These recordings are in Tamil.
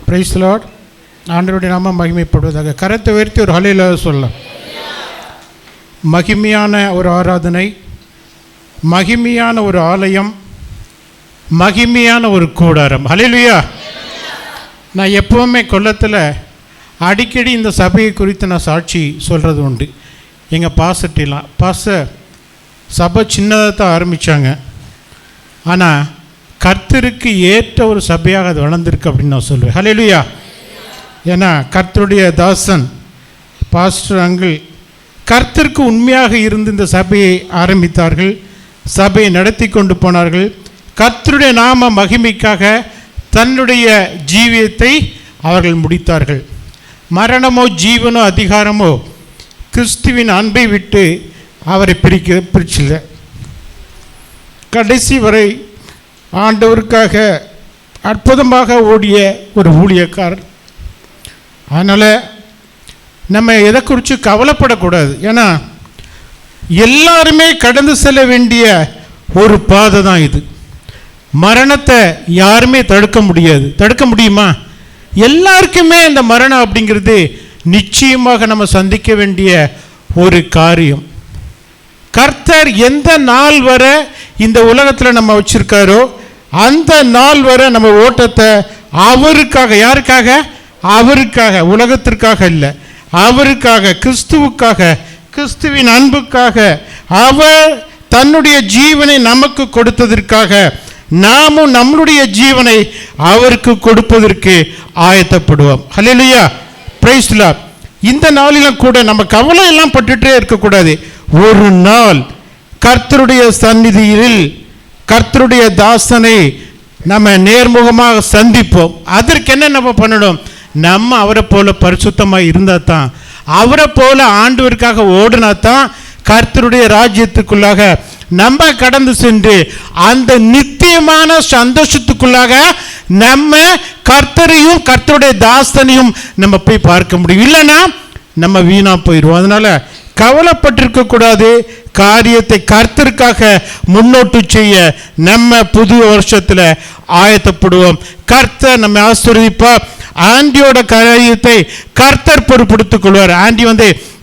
Price the Lord. ஆண்டவருடைய நாமம் மகிமைப்படுவதாக. கரத்தை உயர்த்தி ஒரு ஹல்லேலூயா சொல்லலாம். மகிமையான ஒரு ஆராதனை, மகிமையான ஒரு ஆலயம், மகிமையான ஒரு கூடாரம். ஹல்லேலூயா. நான் எப்போவுமே கொல்லத்தில் அடிக்கடி இந்த சபையை குறித்து நான் சாட்சி சொல்கிறது உண்டு. எங்கள் பாஸ்டர் சபை சின்னதாக தான் ஆரம்பித்தாங்க, ஆனால் கர்த்தருக்கு ஏற்ற ஒரு சபையாக அது வளர்ந்துருக்கு அப்படின்னு நான் சொல்லுவேன். ஹல்லேலூயா. ஏன்னா கர்த்தருடைய தாசன் பாஸ்டர் அங்கிள் கர்த்தருக்கு உண்மையாக இருந்து இந்த சபையை ஆரம்பித்தார்கள், சபையை நடத்தி கொண்டு போனார்கள். கர்த்தருடைய நாம மகிமைக்காக தன்னுடைய ஜீவியத்தை அவர்கள் முடித்தார்கள். மரணமோ ஜீவனோ அதிகாரமோ கிறிஸ்துவின் அன்பை விட்டு அவரை பிரிச்சில்லை. கடைசி வரை ஆண்டவருக்காக அற்புதமாக ஓடிய ஒரு ஊழியக்காரர். அதனால் நம்ம எதை குறித்து கவலைப்படக்கூடாது. ஏன்னா எல்லாருமே கடந்து செல்ல வேண்டிய ஒரு பாதை தான் இது. மரணத்தை யாருமே தடுக்க முடியாது. தடுக்க முடியுமா? எல்லாருக்குமே இந்த மரணம் அப்படிங்கிறது நிச்சயமாக நம்ம சந்திக்க வேண்டிய ஒரு காரியம். கர்த்தர் எந்த நாள் வர இந்த உலகத்தில் நம்ம வச்சிருக்காரோ அந்த நாள் வர நம்ம ஓட்டத்தை அவருக்காக, யாருக்காக? அவருக்காக, உலகத்திற்காக இல்லை, அவருக்காக, கிறிஸ்துவுக்காக, கிறிஸ்துவின் அன்புக்காக, அவர் தன்னுடைய ஜீவனை நமக்கு கொடுத்ததற்காக நாமும் நம்முடைய ஜீவனை அவருக்கு கொடுப்பதற்கு ஆயத்தப்படுவோம். ஹல்லேலூயா. Praise the Lord. இந்த நாளிலும் கூட நம்ம கவலை எல்லாம் பட்டுட்டே இருக்கக்கூடாது. ஒரு நாள் கர்த்தருடைய சந்நிதியில் கர்த்தருடைய தாசனை நம்ம நேர்முகமாக சந்திப்போம். அதற்கு என்ன நம்ம பண்ணணும்? நம்ம அவரை போல பரிசுத்தமாக இருந்தால் தான், அவரை போல ஆண்டவருக்காக ஓடினா தான் கர்த்தருடைய ராஜ்யத்துக்குள்ளாக நம்ம கடந்து சென்று அந்த நித்தியமான சந்தோஷத்துக்குள்ளாக நம்ம கர்த்தரையும் கர்த்தருடைய தாசனையும் நம்ம போய் பார்க்க முடியும். இல்லைன்னா நம்ம வீணா போயிடுவோம். அதனால கவலைப்பட்டிருக்க கூடாது. காரியத்தை கர்த்தருக்காக முன்னோட்டு செய்ய நம்ம புதிய வருஷத்தில் ஆயத்தப்படுவோம். கர்த்தர் நம்ம ஆசீர்வதிப்பார். ஆண்டியோட காரியத்தை கர்த்தர் பொறுப்படுத்திக் கொள்வார். ஆண்டி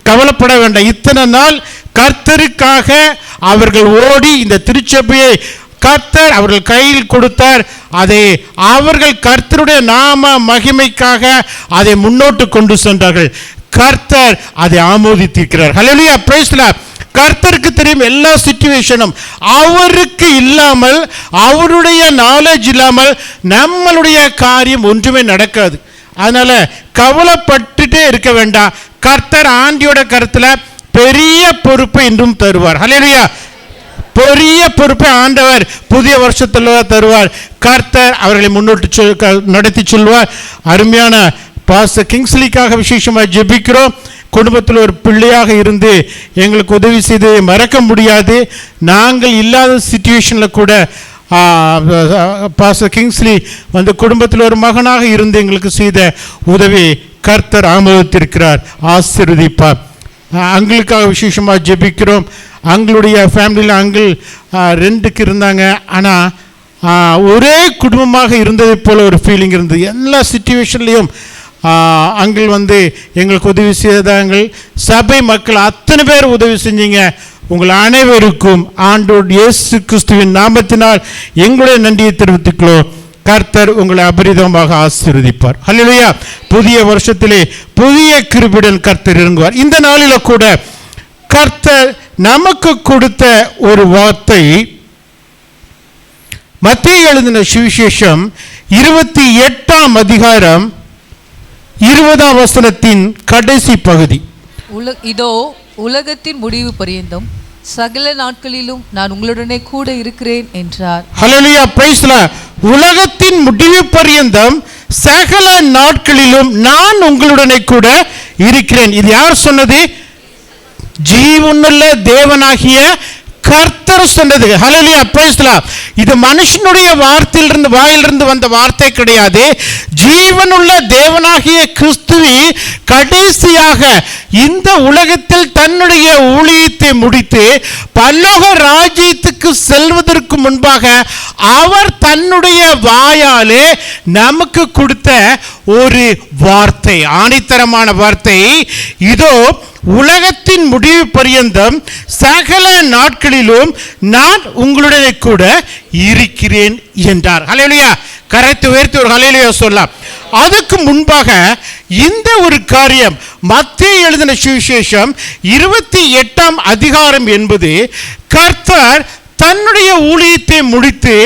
கவலைப்பட வேண்டாம். இத்தனை நாள் கர்த்தருக்காக அவர்கள் ஓடி இந்த திருச்சபையை கர்த்தர் அவர்கள் கையில் கொடுத்தார். அதை அவர்கள் கர்த்தருடைய நாம மகிமைக்காக அதை முன்னோட்டு கொண்டு சென்றார்கள். கர்த்தர் அதை ஆமோதித்திருக்கிறார். ஹல்லேலூயா. Praise the Lord. கர்த்தருக்கு தெரியும் எல்லா சிச்சுவேஷனும். அவருக்கு இல்லாமல், அவருடைய நாலேஜ் இல்லாமல் நம்மளுடைய காரியம் ஒன்றுமே நடக்காது. அதனால கவலைப்பட்டுட்டே இருக்க வேண்டாம். கர்த்தர் ஆண்டியோட கருத்தில் பெரிய பொறுப்பை இன்றும் தருவார். ஹல்லேலூயா. பெரிய பொறுப்பை ஆண்டவர் புதிய வருஷத்தில் தருவார். கர்த்தர் அவர்களை முன்னோட்டு நடத்தி சொல்வார். அருமையான பாஸ்டர் கிங்ஸ்லிக்காக விசேஷமாக ஜெபிக்கிறோம். குடும்பத்தில் ஒரு பிள்ளையாக இருந்து எங்களுக்கு உதவி செய்து மறக்க முடியாது. நாங்கள் இல்லாத சிச்சுவேஷனில் கூட பாஸ்டர் கிங்ஸ்லி குடும்பத்தில் ஒரு மகனாக இருந்து எங்களுக்கு செய்த உதவி கர்த்தர் ஆமோதித்திருக்கிறார். ஆசீர்வதிப்பார். அங்கிளுக்காக விசேஷமாக ஜெபிக்கிறோம். அங்களுடைய ஃபேமிலியில் அங்கிள் 2 இருந்தாங்க. ஆனால் ஒரே குடும்பமாக இருந்ததை போல் ஒரு ஃபீலிங் இருந்தது. எல்லா சிச்சுவேஷன்லேயும் அங்கிள் எங்களுக்கு உதவி செய்தாங்கள். சபை மக்கள் அத்தனை பேர் உதவி செஞ்சீங்க. உங்கள் அனைவருக்கும் ஆண்டவர் இயேசு கிறிஸ்துவின் நாமத்தினால் எங்களுடைய நன்றியை தெரிவித்துக்கிறோம். கர்த்தர் உங்களை அபரிதமாக ஆசீர்வதிப்பார். ஹல்லேலூயா. புதிய வருஷத்திலே புதிய கிருபையுடன் கர்த்தர் இறங்குவார். இந்த நாளில் கூட கர்த்தர் நமக்கு கொடுத்த ஒரு வார்த்தை மத்தேயு எழுதின சுவிசேஷம் 28ஆம் அதிகாரம் 20ஆம் வசனத்தின் கடைசி பகுதி. இதோ உலகத்தின் முடிவு பரியந்தம் சகல நாட்களிலும் நான் உங்களுடனே கூட இருக்கிறேன் என்றார். ஹல்லேலூயா. Praise the Lord. உலகத்தின் முடிவு பரியந்தம் சகல நாட்களிலும் நான் உங்களுடனே கூட இருக்கிறேன். இது யார் சொன்னது? ஜீவனுள்ள தேவனாகிய கர்த்தர் சொன்னது. ஹல்லேலூயா, பிரைஸ் தி லார்ட். இது மனுஷனுடைய வாயிலிருந்து வந்த வார்த்தை கிடையாது. ஜீவனுள்ள தேவனாகிய கிறிஸ்துவே கடைசியாக இந்த உலகத்தில் தன்னுடைய ஊழியத்தை முடித்து பரலோக ராஜ்யத்துக்கு செல்வதற்கு முன்பாக அவர் தன்னுடைய வாயாலே நமக்கு கொடுத்த ஒரு வார்த்தை, ஆணித்தரமான வார்த்தை. இதோ உலகத்தின் முடிவு பரியந்தம் சகல நாட்களிலும் நான் உங்களுடைய கூட இருக்கிறேன் என்றார். ஹல்லேலூயா, கரத்தை உயர்த்தி ஒரு ஹல்லேலூயா சொல்லலாம். அதுக்கு முன்பாக இந்த ஒரு காரியம் மத்தேயு எழுதின சுவிசேஷம் 28ஆம் அதிகாரம் என்பது கர்த்தர் தன்னுடைய ஊழியத்தை முடித்து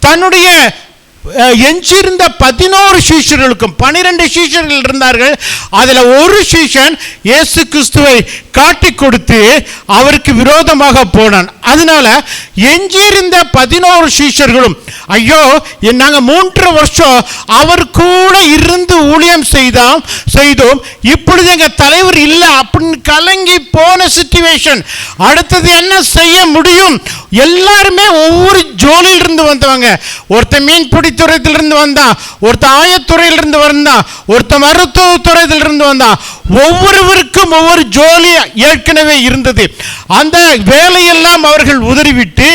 தன்னுடைய எஞ்சியிருந்த 11 சீஷர்களுக்கும் 12 சீஷர்கள் இருந்தார்கள். அதில் ஒரு சீஷன் இயேசு கிறிஸ்துவை காட்டி கொடுத்து அவருக்கு விரோதமாக போனான். அதனால எஞ்சியிருந்த 11 சீஷர்களும் ஐயோ நாங்கள் 3 வருஷம் அவர் கூட இருந்து ஊழியம் செய்தோம், இப்பொழுது எங்கள் தலைவர் இல்லை அப்படின்னு கலங்கி போன சிச்சுவேஷன். அடுத்தது என்ன செய்ய முடியும்? எல்லாருமே ஒவ்வொரு ஜோலியிலிருந்து வந்தவங்க. ஒருத்தர் மீன்பிடி துறையிலிருந்து வந்தான், ஒருத்தர் ஆயத்துறையிலிருந்து வந்தான், ஒருத்தர் மருத்துவ துறையிலிருந்து வந்தான். ஒவ்வொருவருக்கும் ஒவ்வொரு ஜோலி ஏற்கனவே இருந்தது. அந்த வேலையெல்லாம் அவர்கள் உதறிவிட்டு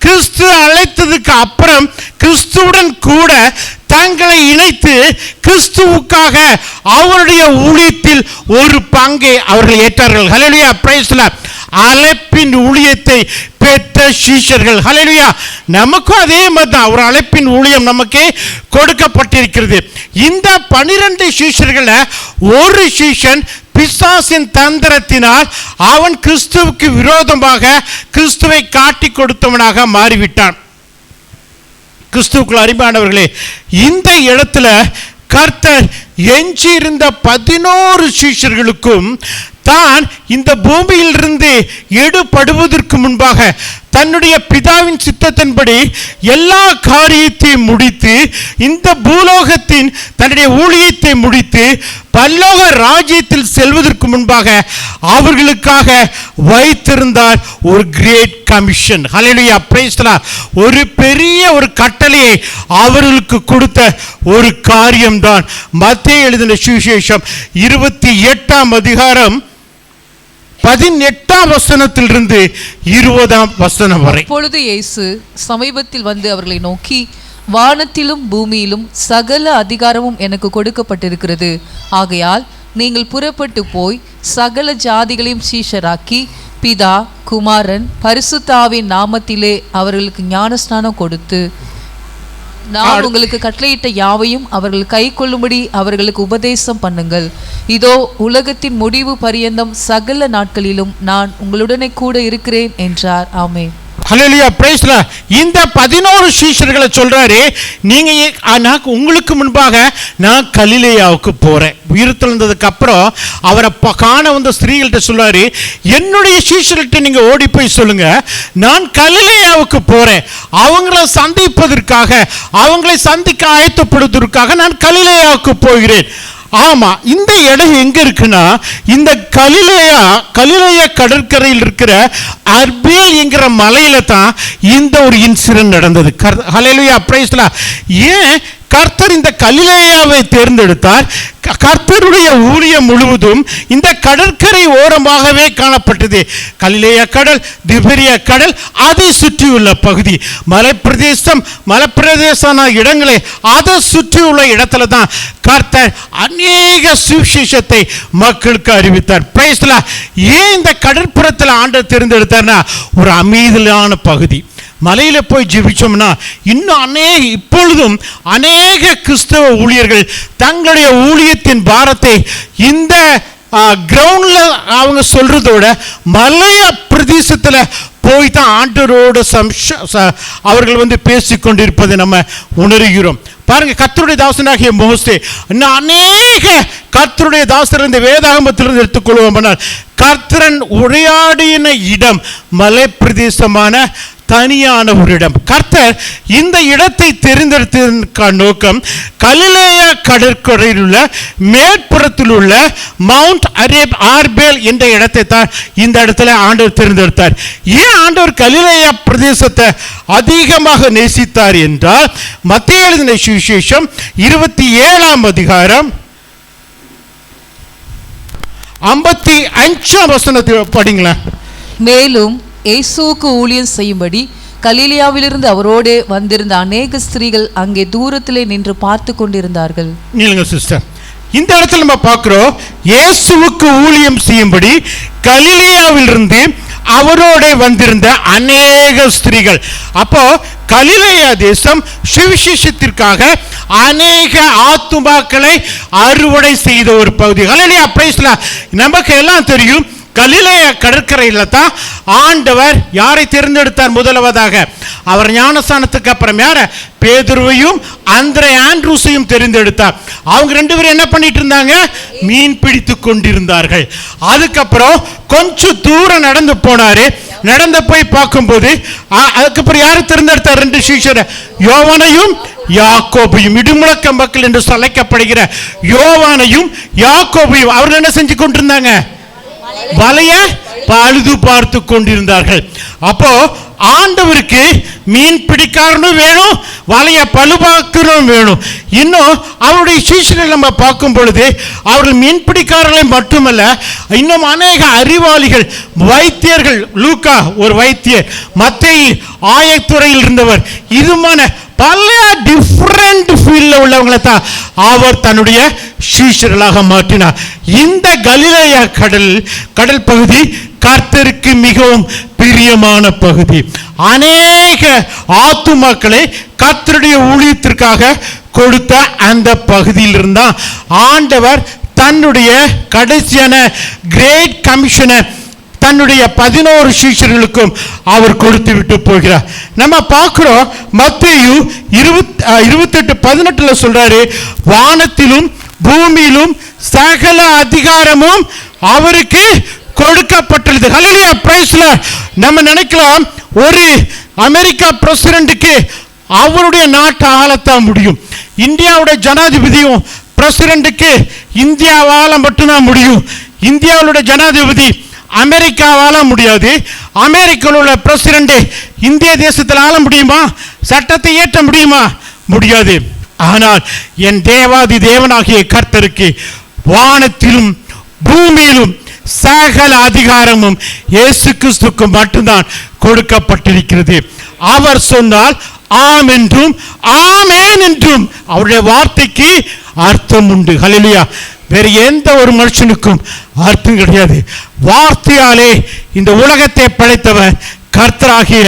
கிறிஸ்து அழைத்ததுக்கு அப்புறம் கிறிஸ்துவுடன் கூட தங்களை இணைத்து கிறிஸ்துவுக்காக அவருடைய ஊழியத்தில் ஒரு பங்கை அவர்கள் ஏற்றார்கள். ஹல்லேலூயா, பிரைஸ் தி லார்ட். அழைப்பின் ஊழியத்தை பெற்ற சீஷர்கள். ஹல்லேலூயா, நமக்கும் அதே மாதிரி தான் ஒரு அழைப்பின் ஊழியம் நமக்கு கொடுக்கப்பட்டிருக்கிறது. இந்த 12 சீஷர்கள ஒரு சீஷன் பிசாசின் தந்திரத்தினால் அவன் கிறிஸ்துவுக்கு விரோதமாக கிறிஸ்துவை காட்டி கொடுத்தவனாக மாறிவிட்டான். கிறிஸ்துவுக்குள் அருமையானவர்களே, இந்த இடத்துல கர்த்தர் எஞ்சியிருந்த 11 சீஷர்களுக்கும் தான் இந்த பூமியிலிருந்து எடுபடுவதற்கு முன்பாக தன்னுடைய பிதாவின் சித்தத்தின்படி எல்லா காரியத்தையும் முடித்து இந்த பூலோகத்தின் தன்னுடைய ஊழியத்தை முடித்து பரலோக ராஜ்யத்தில் செல்வதற்கு முன்பாக அவர்களுக்காக வைத்திருந்தார் ஒரு great commission. Hallelujah, praise the lord. ஒரு பெரிய ஒரு கட்டளையை அவர்களுக்கு கொடுத்த ஒரு காரியம்தான் மத்தேயு எழுதின சுவிசேஷம் 28ஆம் அதிகாரம் 18ஆம் வசனத்திலிருந்து 20ஆம் வசனம் வரை. அப்பொழுது இயேசு சமீபத்தில் வந்து அவர்களை நோக்கி, வானத்திலும் பூமியிலும் சகல அதிகாரமும் எனக்கு கொடுக்கப்பட்டிருக்கிறது. ஆகையால் நீங்கள் புறப்பட்டு போய் சகல ஜாதிகளையும் சீஷராக்கி பிதா, குமாரன், பரிசுத்த ஆவியின் நாமத்திலே அவர்களுக்கு ஞானஸ்நானம் கொடுத்து நான் உங்களுக்கு கட்டளையிட்ட யாவையும் அவர்கள் கை கொள்ளும்படி அவர்களுக்கு உபதேசம் பண்ணுங்கள். இதோ உலகத்தின் முடிவு பரியந்தம் சகல நாட்களிலும் நான் உங்களுடனே கூட இருக்கிறேன் என்றார். ஆமென். ஹல்லேலூயா, பிரைஸ் தி லார்ட். இந்த 11 சீஷர்களை சொல்றாரு, நீங்க உங்களுக்கு முன்பாக நான் கலிலேயாவுக்கு போறேன். உயிர்த்தெழுந்ததுக்கு அப்புறம் அவரை காண வந்த ஸ்திரீகள்கிட்ட சொல்றாரு, என்னுடைய சீஷர்கிட்ட நீங்க ஓடி போய் சொல்லுங்க, நான் கலிலேயாவுக்கு போறேன், அவங்களை சந்திப்பதற்காக அவங்களை சந்திக்க ஆயத்தப்படுவதற்காக நான் கலிலேயாவுக்கு போகிறேன். ஆமா, இந்த இடம் எங்க இருக்குன்னா இந்த கலிலேயா கடற்கரையில் இருக்கிற அர்பேல் என்கிற மலையில தான் இந்த ஒரு இன்சிடென்ட் நடந்தது. ஹல்லேலூயா, பிரைஸ் தி லார்ட். ஏன் கர்த்தர் இந்த கலிலேயாவை தேர்ந்தெடுத்தார்? கர்த்தருடைய ஊழியம் முழுவதும் இந்த கடற்கரை ஓரமாகவே காணப்பட்டது. கலிலேயா கடல், திபெரியா கடல், அதை சுற்றியுள்ள பகுதி, மலைப்பிரதேசமான இடங்களை அதை சுற்றியுள்ள இடத்துல தான் கர்த்தர் அநேக சுவிசேஷத்தை மக்களுக்கு அறிவித்தார். Price the Lord. ஏன் இந்த கடற்புறத்தில் ஆண்டவர் தேர்ந்தெடுத்தார்னா ஒரு அமைதியான பகுதி. மலையில் போய் ஜெபிச்சோம்னா இன்னும் இப்பொழுதும் அநேக கிறிஸ்தவ ஊழியர்கள் தங்களுடைய ஊழியத்தின் பாரத்தை இந்த கிரவுண்டில் அவங்க சொல்றதோட மலைய பிரதேசத்தில் போய் தான் ஆண்டவரோடு அவர்கள் பேசிக்கொண்டிருப்பதை நம்ம உணர்கிறோம். பாருங்க, கர்த்தருடைய தாசனாகிய மோசே, இன்னும் அநேக கர்த்தருடைய தாசர் இந்த வேதாகமத்திலிருந்து எடுத்துக்கொள்வோம். கர்த்தரன் உரையாடின இடம் மலை பிரதேசமான தனியான ஒரு இடம். கர்த்தர் இந்த இடத்தை தெரிந்தெடுத்ததற்கான நோக்கம் கலிலேயா கடற்கரையில் உள்ள மேற்புறத்தில் உள்ள மவுண்ட் ஆர்பேல் என்ற இடத்தை தான் இந்த இடத்துல ஆண்டவர் தெரிந்தெடுத்தார். ஏன் ஆண்டவர் கலிலேயா பிரதேசத்தை அதிகமாக நேசித்தார் என்றால், மத்தேயு எழுதின சுவிசேஷம் 27ஆம் அதிகாரம் 55ஆம் வசனத்தை படிங்களேன். மேலும் இயேசுவுக்கு ஊழியம் செய்யும்படி கலிலேயாவிலிருந்து அவரோடு வந்திருந்த அநேக ஸ்திரீகள் அங்கே தூரத்திலே நின்று பார்த்து கொண்டிருந்தார்கள். நீங்க சிஸ்டர், இந்த இடத்துல நம்ம பார்க்கிறோம், இயேசுவுக்கு ஊழியம் செய்யும்படி கலிலேயாவிலிருந்து அவரோட வந்திருந்த அநேக ஸ்திரீகள். அப்போ கலிலேயா தேசம் சுவிசேஷத்திற்காக அநேக ஆத்துமாக்களை அறுவடை செய்த ஒரு பகுதி. ஹல்லேலூயா, பிரைஸ் தி லார்ட். நமக்கு எல்லாம் தெரியும், கலிலேயா கடற்கரையில் தான் ஆண்டவர் யாரை தேர்ந்தெடுத்தார்? முதலாவதாக அவர் ஞானஸ்நானத்துக்கு அப்புறம் யார? பேதுருவையும் ஆண்ட்ரூஸையும் தெரிந்தெடுத்தார். அவங்க ரெண்டு பேரும் என்ன பண்ணிட்டு இருந்தாங்க? மீன் பிடித்து கொண்டிருந்தார்கள். அதுக்கப்புறம் கொஞ்சம் தூரம் நடந்து போனாரு. நடந்து போய் பார்க்கும்போது அதுக்கப்புறம் யாரு தெரிந்தெடுத்தார்? ரெண்டு சீஷர், யோவானையும் யாக்கோபையும். இடுமுழக்க மக்கள் என்று அழைக்கப்படுகிற யோவானையும் யாக்கோபையும் அவர்கள் என்ன செஞ்சு கொண்டிருந்தாங்க? வலைய பழுது பார்த்து கொண்டிருந்தார்கள். அப்போ ஆண்டவருக்கு மீன் பிடிக்காரனும் வேணும், வலைய பழுபாக்கணும் வேணும். இன்னும் அவருடைய சீஷர்கள் நம்ம பார்க்கும் பொழுது அவர்கள் மீன் பிடிக்காரர்களை மட்டுமல்ல, இன்னும் அநேக அறிவாளிகள், வைத்தியர்கள். லூக்கா ஒரு வைத்தியர், மத்தேயு ஆயத்துறையில் இருந்தவர், இதுமான பல டிஃபரண்ட் ஃபீல்டில் உள்ளவங்களை தான் அவர் தன்னுடைய சீஷர்களாக மாற்றினார். இந்த கலிலேயா கடல் பகுதி கர்த்தருக்கு மிகவும் பிரியமான பகுதி. அநேக ஆத்துமாக்களை கர்த்தருடைய ஊழியத்திற்காக கொடுத்த அந்த பகுதியில் இருந்தால் ஆண்டவர் தன்னுடைய கடைசியான கிரேட் கமிஷனை தன்னுடைய 11 சீஷர்களுக்கும் அவர் கொடுத்து விட்டு போகிறார். நம்ம பார்க்கிறோம், மத்தேயு 28:18 சொல்றாரு, வானத்திலும் பூமியிலும் சகல அதிகாரமும் அவருக்கு கொடுக்கப்பட்டுள்ளது. ஹல்லேலூயா, பிரைஸ் தி லார்ட். நம்ம நினைக்கலாம், ஒரு அமெரிக்கா பிரசிடென்ட்டுக்கு அவருடைய நாட்டை ஆளத்தான் முடியும். இந்தியாவுடைய ஜனாதிபதியும் பிரசிடென்ட்டுக்கு இந்தியாவால மட்டும்தான் முடியும். இந்தியாவுடைய ஜனாதிபதி அமெரிக்காவால முடியாது. அமெரிக்காவில் உள்ள பிரசிடென்ட் இந்திய தேசத்தில் ஆள முடியுமா? சட்டத்தை இயற்ற முடியுமா? முடியாது. ஆனால் என் தேவாதி தேவனாகிய கர்த்தருக்கு வானத்திலும் பூமியிலும் சகல அதிகாரமும் இயேசு கிறிஸ்துவுக்கு மட்டும்தான் கொடுக்கப்பட்டிருக்கிறது. அவர் சொன்னால் ஆம் என்றும் ஆமென் என்றும் அவருடைய வார்த்தைக்கு அர்த்தம் உண்டு. ஹல்லேலூயா. வேறு எந்த ஒரு மனுஷனுக்கும் அர்த்தம் கிடையாது. வார்த்தையாலே இந்த உலகத்தை படைத்தவர் கர்த்தராகிய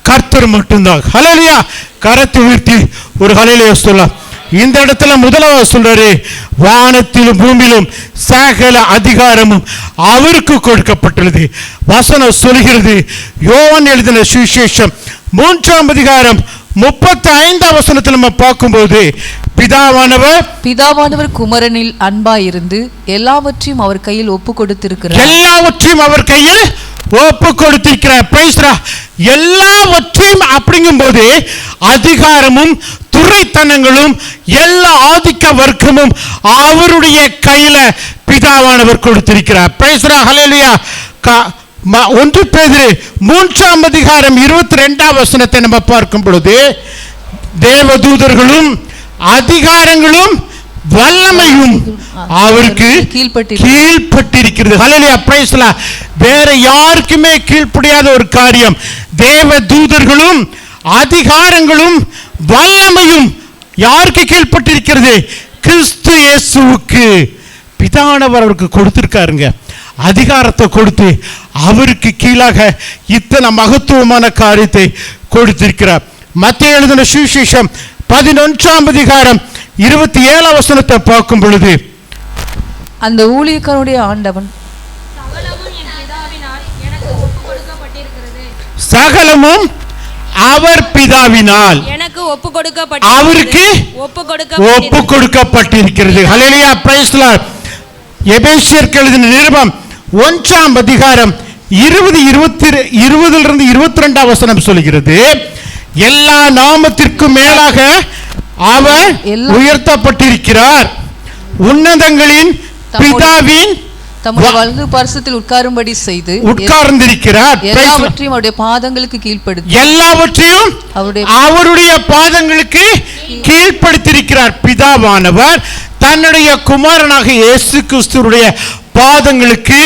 கர்த்தர் மட்டும்தான். ஹல்லேலூயா. கரத்தை உயர்த்தி ஒரு ஹல்லேலூயா சொல்லலாம். இந்த இடத்துல முதலாவது சொல்றாரு, வானத்திலும் பூமியிலும் சகல அதிகாரமும் அவருக்கு கொடுக்கப்பட்டுள்ளது. வசனம் சொல்கிறது, யோவான் எழுதின சுவிசேஷம் 3ஆம் அதிகாரம் 35ஆம் வசனத்தில் நம்ம பார்க்கும்போது, பிதாவானவர் குமாரனில் அன்பாயிருந்து எல்லாவற்றையும் அவர் கையில் ஒப்பு கொடுத்திருக்கிறார். எல்லாவற்றையும் அவர் கையில் ஒப்பு கொடுத்திருக்கிறார். Price the Lord. எல்லாவற்றையும் அப்படிங்கும் போது அதிகாரமும் துரைத்தனங்களும் எல்லா ஆதிக்க வர்க்கமும் அவருடைய கையில பிதாவானவர் கொடுத்திருக்கிறார். Price the Lord. ஹல்லேலூயா. 1 பேதுரு 3ஆம் அதிகாரம் 22ஆம் வசனத்தை நம்ம பார்க்கும் பொழுது, தேவதூதர்களும் அதிகாரங்களும் வல்லமையும் அவருக்கு கீழ்ப்பட்டிருக்கிறது. ஹல்லேலூயா, பிரைஸ் தி லார்ட். வேற யாருக்குமே கீழ்ப்படியாத ஒரு காரியம். தேவ தூதர்களும் அதிகாரங்களும் வல்லமையும் யாருக்கு கீழ்ப்பட்டிருக்கிறது? கிறிஸ்து இயேசுவுக்கு. பிதானவர் அவருக்கு கொடுத்திருக்காருங்க, அதிகாரத்தை கொடுத்து அவருக்கு கீழாக இத்தனை மகத்துவமான காரியத்தை கொடுத்திருக்கிறார். மத்தேயு எழுதின சுவிசேஷம் 11ஆம் அதிகாரம் 27ஆம் வசனத்தை பார்க்கும் பொழுது, அந்த ஊழியக்காரனுடைய ஆண்டவன் சகலமும் அவர் பிதாவினால் எனக்கு அவருக்கு ஒப்பு கொடுக்கப்பட்டிருக்கிறது. ஹல்லேலூயா, பிரைஸ் தி லார்ட். எபேசியருக்கு எழுதின நிருபம் 1ஆம் அதிகாரம் 20 22 வசனம் சொல்கிறது, எல்லா நாமத்திற்கும் மேலாக அவர் உயர்த்தப்பட்டிருக்கிறார், உன்னதங்களின் பிதாவின் தம்முடைய வலது பார்சத்தில் உட்காரும்படி செய்து உட்கார்ந்திருக்கிறார், எல்லாவற்றையும் அவருடைய பாதங்களுக்கு கீழ்ப்படுத்தி எல்லாவற்றையும் அவருடைய பாதங்களுக்கு கீழ்ப்படுத்தியிருக்கிறார். பிதாவானவர் தன்னுடைய குமாரனாக இயேசு கிறிஸ்துவுடைய பாதங்களுக்கு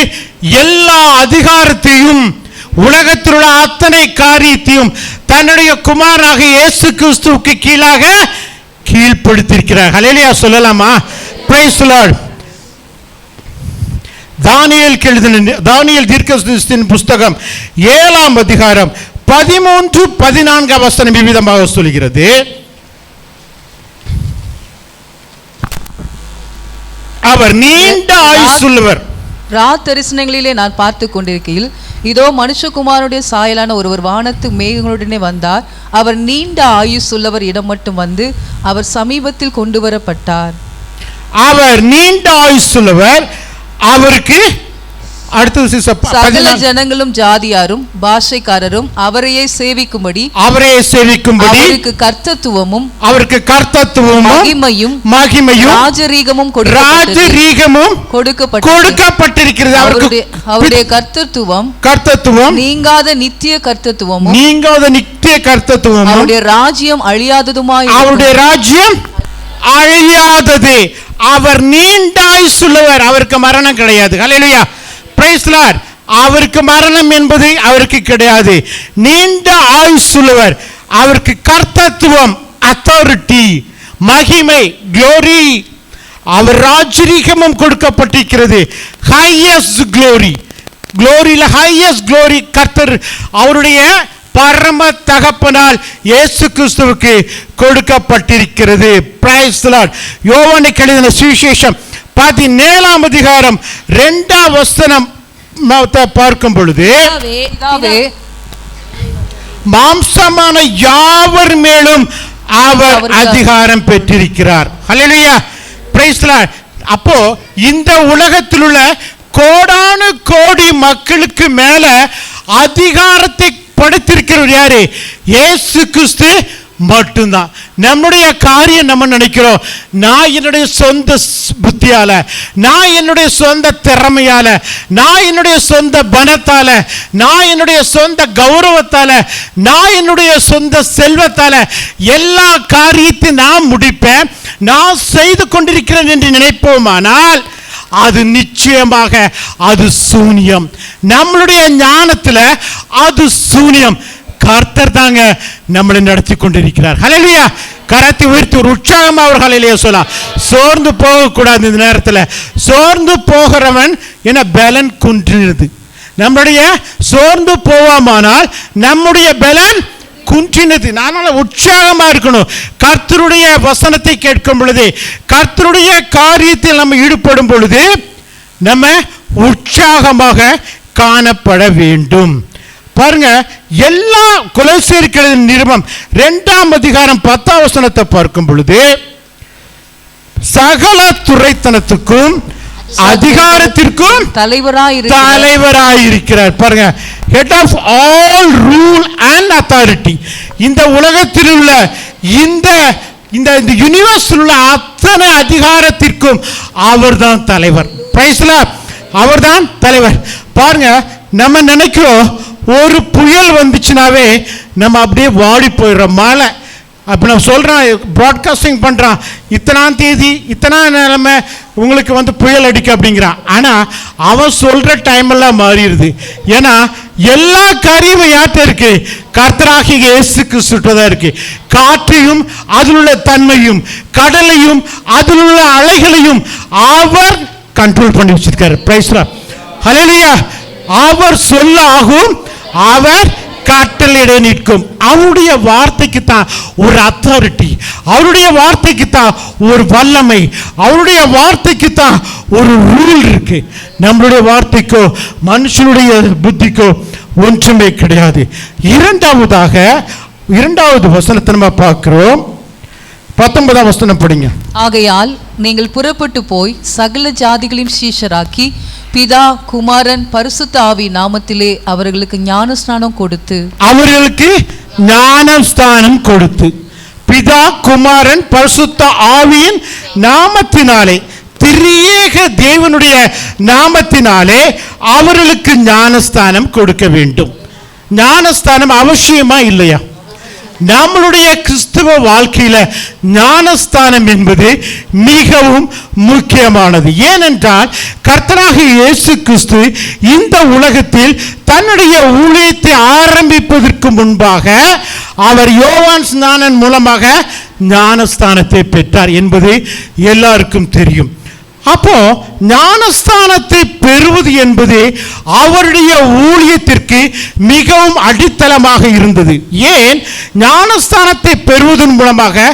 எல்லா அதிகாரத்தையும் உலகத்தில் உள்ள அத்தனை காரியத்தையும் தன்னுடைய குமாரனாக இயேசு கிறிஸ்துவுக்கு கீழாக கீழ்ப்படுத்தியிருக்கிறார். ஹல்லேலூயா சொல்லலாமா? Price the Lord. தானியேல் தீர்க்கதரிசியின் புஸ்தகம் 7ஆம் அதிகாரம் 13-14 வசனம் விதமாக சொல்கிறது, அவர் நீண்ட ஆயுசுள்ளவர். தரிசனங்களிலே நான் பார்த்து கொண்டிருக்கையில் இதோ மனுஷகுமாரனுடைய சாயலான ஒருவர் வானத்து மேகங்களுடனே வந்தார். அவர் நீண்ட ஆயுசுள்ளவர் இடம் மட்டும் வந்து அவர் சமீபத்தில் கொண்டு வரப்பட்டார். அவர் நீண்ட ஆயுசுள்ளவர், அவருக்கு அடுத்தது சகல ஜனங்களும் ஜாதியாரும் பாஷைக்காரரும் அவரையே சேவிக்கும்படி அவருக்கு கர்த்தத்துவமும் மகிமையும் ராஜரீகமும் கொடுக்கப்பட்டிருக்கிறது. அவருடைய கர்த்தத்துவம் நீங்காத நித்திய கர்த்தத்துவமும் அவருடைய ராஜ்யம் அழியாததுமாய் அழியாதது. அவர் நீண்ட ஆயுசுள்ளவர், அவருக்கு மரணம் கிடையாது. ஹல்லேலூயா, பிரைஸ் தி லார்ட். அவருக்கு மரணம் என்பது அவருக்கு கிடையாது. நீண்ட ஆயுசுள்ளவர், அவருக்கு கர்த்தத்துவம், அத்தாரிட்டி, மகிமை, க்ளோரி, அவர் ராஜரீகமும் கொடுக்கப்பட்டிருக்கிறது. ஹையஸ்ட் க்ளோரி, க்ளோரியில ஹையஸ்ட் க்ளோரி கர்த்தர் அவருடைய பரம தகப்பனால் இயேசு கிறிஸ்துவுக்கு கொடுக்கப்பட்டிருக்கிறது. Praise the Lord. யோவானுக்கு எழுதின சுவிசேஷம் 17ஆம் அதிகாரம் 2ஆம் வசனம் பார்க்கும் பொழுது, மாம்சமான யாவர் மேலும் அவர் அதிகாரம் பெற்றிருக்கிறார். ஹல்லேலூயா, பிரைஸ் தி லார்ட். அப்போ இந்த உலகத்தில் உள்ள கோடானு கோடி மக்களுக்கு மேல அதிகாரத்தை படைத்திருக்கிறவர் யாரு? இயேசு கிறிஸ்து மட்டும்தான். நம்முடைய காரியம் நம்ம நினைக்கிறோம், நான் என்னுடைய சொந்த புத்தியால, நான் என்னுடைய சொந்த திறமையால, நான் என்னுடைய சொந்த பணத்தால, நான் என்னுடைய சொந்த கௌரவத்தால, நான் என்னுடைய சொந்த செல்வத்தால எல்லா காரியத்தையும் நான் முடிப்பேன், நான் செய்து கொண்டிருக்கிறேன் என்று நினைப்போமானால் அது நிச்சயமாக அது சூனியம். நம்மளுடைய ஞானத்தில் அது சூனியம். கர்த்தர் தாங்க நம்மளை நடத்தி கொண்டிருக்கிறார். ஹல்லேலூயா, கரத்தை உயர்த்தி ஒரு உற்சாகமா அவர் ஹல்லேலூயா சொல்லலாம். சோர்ந்து போகக்கூடாது. இந்த நேரத்தில் சோர்ந்து போகிறவன் என பலன் குன்றினது. நம்முடைய சோர்ந்து போவாமானால் நம்முடைய பலன் குன்றினது. அதனால உற்சாகமா இருக்கணும். கர்த்தருடைய வசனத்தை கேட்கும் பொழுது, கர்த்தருடைய காரியத்தில் நம்ம ஈடுபடும் பொழுது நம்ம உற்சாகமாக காணப்பட வேண்டும். பாருங்க, எல்லா கொலோசியருக்கு நிருபம் 2ஆம் அதிகாரம் 10ஆம் வசனத்தை பார்க்கும் பொழுது, சகல துரைத்தனத்துக்கும் அதிகாரத்திற்கும் தலைவராயிருக்கிறார். பாருங்க, head of all rule and authority. இந்த உலகத்தில் உள்ள இந்த யூனிவர்ஸில் உள்ள அத்தனை அதிகாரத்திற்கும் அவர்தான் தலைவர். பிரைஸ் தி லார்ட், அவர்தான் தலைவர். பாருங்க, நம்ம நினைக்கிறோம் ஒரு புயல் வந்துச்சுனாவே நம்ம அப்படியே வாடி போயிடுறோம். மழை அப்போ நான் சொல்கிறேன், ப்ராட்காஸ்டிங் பண்ணுறான், இத்தனாம் தேதி இத்தனா நிலைமை உங்களுக்கு வந்து புயல் அடிக்க அப்படிங்கிறான். ஆனால் அவன் சொல்கிற டைமெல்லாம் மாறிடுது. ஏன்னா எல்லா காரியமும் யார்கிட்ட இருக்கு? கர்த்தராகிய இயேசு கிறிஸ்துவிட்ட தான் இருக்கு. காற்றையும் அதில் உள்ள தன்மையும், கடலையும் அதில் உள்ள அலைகளையும் அவர் கண்ட்ரோல் பண்ணி வச்சிருக்காரு. பிரைஸ் தி லார்ட், ஹல்லேலூயா. அவர் சொல்ல ஆகும், அவர் கட்டளையிட நிற்கும். அவருடைய வார்த்தைக்கு தான் ஒரு அத்தாரிட்டி, அவருடைய வார்த்தைக்கு தான் ஒரு வல்லமை, அவருடைய வார்த்தைக்கு தான் ஒரு ரூல் இருக்கு. நம்மளுடைய வார்த்தைக்கோ மனுஷனுடைய புத்திக்கோ ஒன்றுமே கிடையாது. இரண்டாவது வசனத்தை நம்ம பார்க்கிறோம். 19ஆம் வசனம் படிங்க. ஆகையால் நீங்கள் புறப்பட்டு போய் சகல ஜாதிகளையும் சீஷராக்கி பிதா குமாரன் பரிசுத்த ஆவி நாமத்திலே அவர்களுக்கு ஞானஸ்நானம் கொடுத்து பிதா குமாரன் பரிசுத்த ஆவியின் நாமத்தினாலே, திரியேக தேவனுடைய நாமத்தினாலே அவர்களுக்கு ஞானஸ்தானம் கொடுக்க வேண்டும். ஞானஸ்தானம் அவசியமா இல்லையா? நம்மளுடைய கிறிஸ்துவ வாழ்க்கையில ஞானஸ்தானம் என்பது மிகவும் முக்கியமானது. ஏனென்றால் கர்த்தராகிய இயேசு கிறிஸ்து இந்த உலகத்தில் தன்னுடைய ஊழியத்தை ஆரம்பிப்பதற்கு முன்பாக அவர் யோவான் ஸ்நானன் மூலமாக ஞானஸ்தானத்தை பெற்றார் என்பது எல்லாருக்கும் தெரியும். அப்போ ஞானஸ்தானத்தை பெறுவது என்பது அவருடைய ஊழியத்திற்கு மிகவும் அடித்தளமாக இருந்தது. ஏன்? ஞானஸ்தானத்தை பெறுவதன் மூலமாக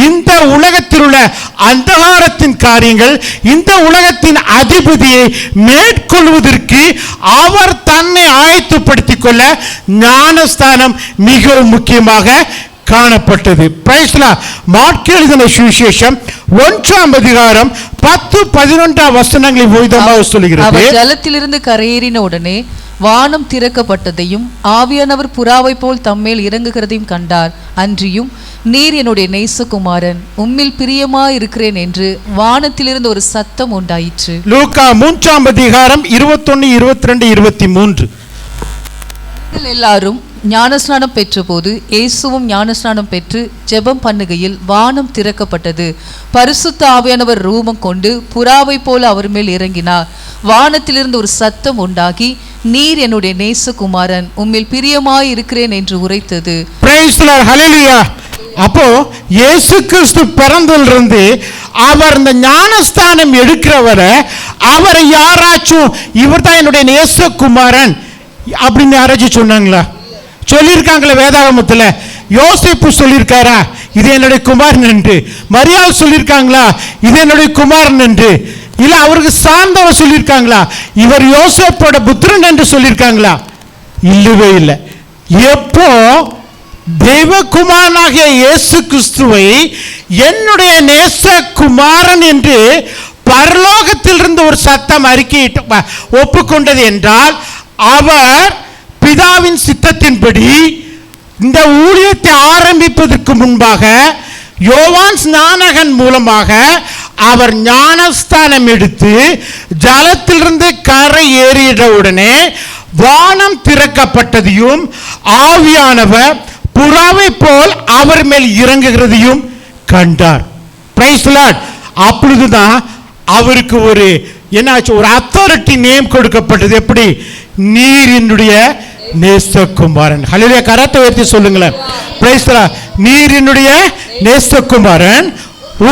இந்த உலகத்தில் உள்ள அந்தகாரத்தின் காரியங்கள், இந்த உலகத்தின் அதிபதியை மேற்கொள்வதற்கு அவர் தன்னை ஆயத்தப்படுத்திக் கொள்ள ஞானஸ்தானம் மிகவும் முக்கியமாக காணப்பட்டது. மாற்கு எழுதின சுவிசேஷம் 1ஆம் அதிகாரம் 10-11 வசனங்களை விதமாக சொல்கிறது. அவர் ஜலத்திலிருந்து கரையேறின உடனே வானம் திறக்கப்பட்டதையும் ஆவியானவர் புறாவை போல் தம்மேல் இறங்குகிறதையும் கண்டார். அன்றியும் நீர் என்னுடைய நேசகுமாரன், உம்மில் பிரியமாய் இருக்கிறேன் என்று வானத்திலிருந்து ஒரு சத்தம் உண்டாயிற்று. லூக்கா 3ஆம் அதிகாரம் 21, 22, 23. எல்லாரும் ஞானஸ்நானம் பெற்ற போது இயேசுவும் ஞானஸ்நானம் பெற்று ஜெபம் பண்ணுகையில் வானம் திறக்கப்பட்டது. பரிசுத்த ஆவியானவர் ரூபம் கொண்டு புறாவை போல அவர் மேல் இறங்கினார். வானத்திலிருந்து ஒரு சத்தம் உண்டாகி, நீர் என்னுடைய நேசகுமாரன், உம்மில் பிரியமாய் இருக்கிறேன் என்று உரைத்தது. அப்போ இயேசு கிறிஸ்து பிறந்திலிருந்து அவர் இந்த ஞானஸ்தானம் எடுக்கிறவரை அவரை யாராச்சும் இவர் தான் என்னுடைய நேசகுமாரன் அப்படின்னு யாராச்சும் சொன்னாங்களா? சொல்லியிருக்காங்களே வேதாகமத்தில். யோசேப்பு சொல்லியிருக்காரா இது என்னுடைய குமாரன் என்று? மரியாள் சொல்லியிருக்காங்களா இது என்னுடைய குமாரன் என்று? இல்ல அவருக்கு சார்ந்தவர் சொல்லியிருக்காங்களா இவர் யோசேப்போட புத்திரன் என்று சொல்லியிருக்காங்களா? இல்லவே இல்லை. எப்போ தெய்வகுமாரனாகிய இயேசு கிறிஸ்துவை என்னுடைய நேசகுமாரன் என்று பரலோகத்திலிருந்து ஒரு சத்தம் அறிக்கையிட்டு ஒப்புக்கொண்டது என்றால், அவர் பிதாவின் சித்தத்தின்படி இந்த ஊழியத்தை ஆரம்பிப்பதற்கு முன்பாக யோவான் ஸ்நானகன் மூலமாக அவர் ஞானஸ்தானம் எடுத்து ஜலத்திலிருந்து கரை ஏறிய உடனே வானம் திறக்கப்பட்டதையும் ஆவியானவர் புறாவை போல் அவர் மேல் இறங்குகிறதையும் கண்டார். Price the Lord. அப்பொழுதுதான் அவருக்கு ஒரு என்னாச்சு, ஒரு அத்தாரிட்டி நேம் கொடுக்கப்பட்டது. எப்படி? நீர் என்னுடைய நேசகுமாரன். ஹல்லேலூயா. கரத்தை உயர்த்தி சொல்லுங்களேன். Price the Lord. நீர் என்னுடைய நேசகுமாரன்,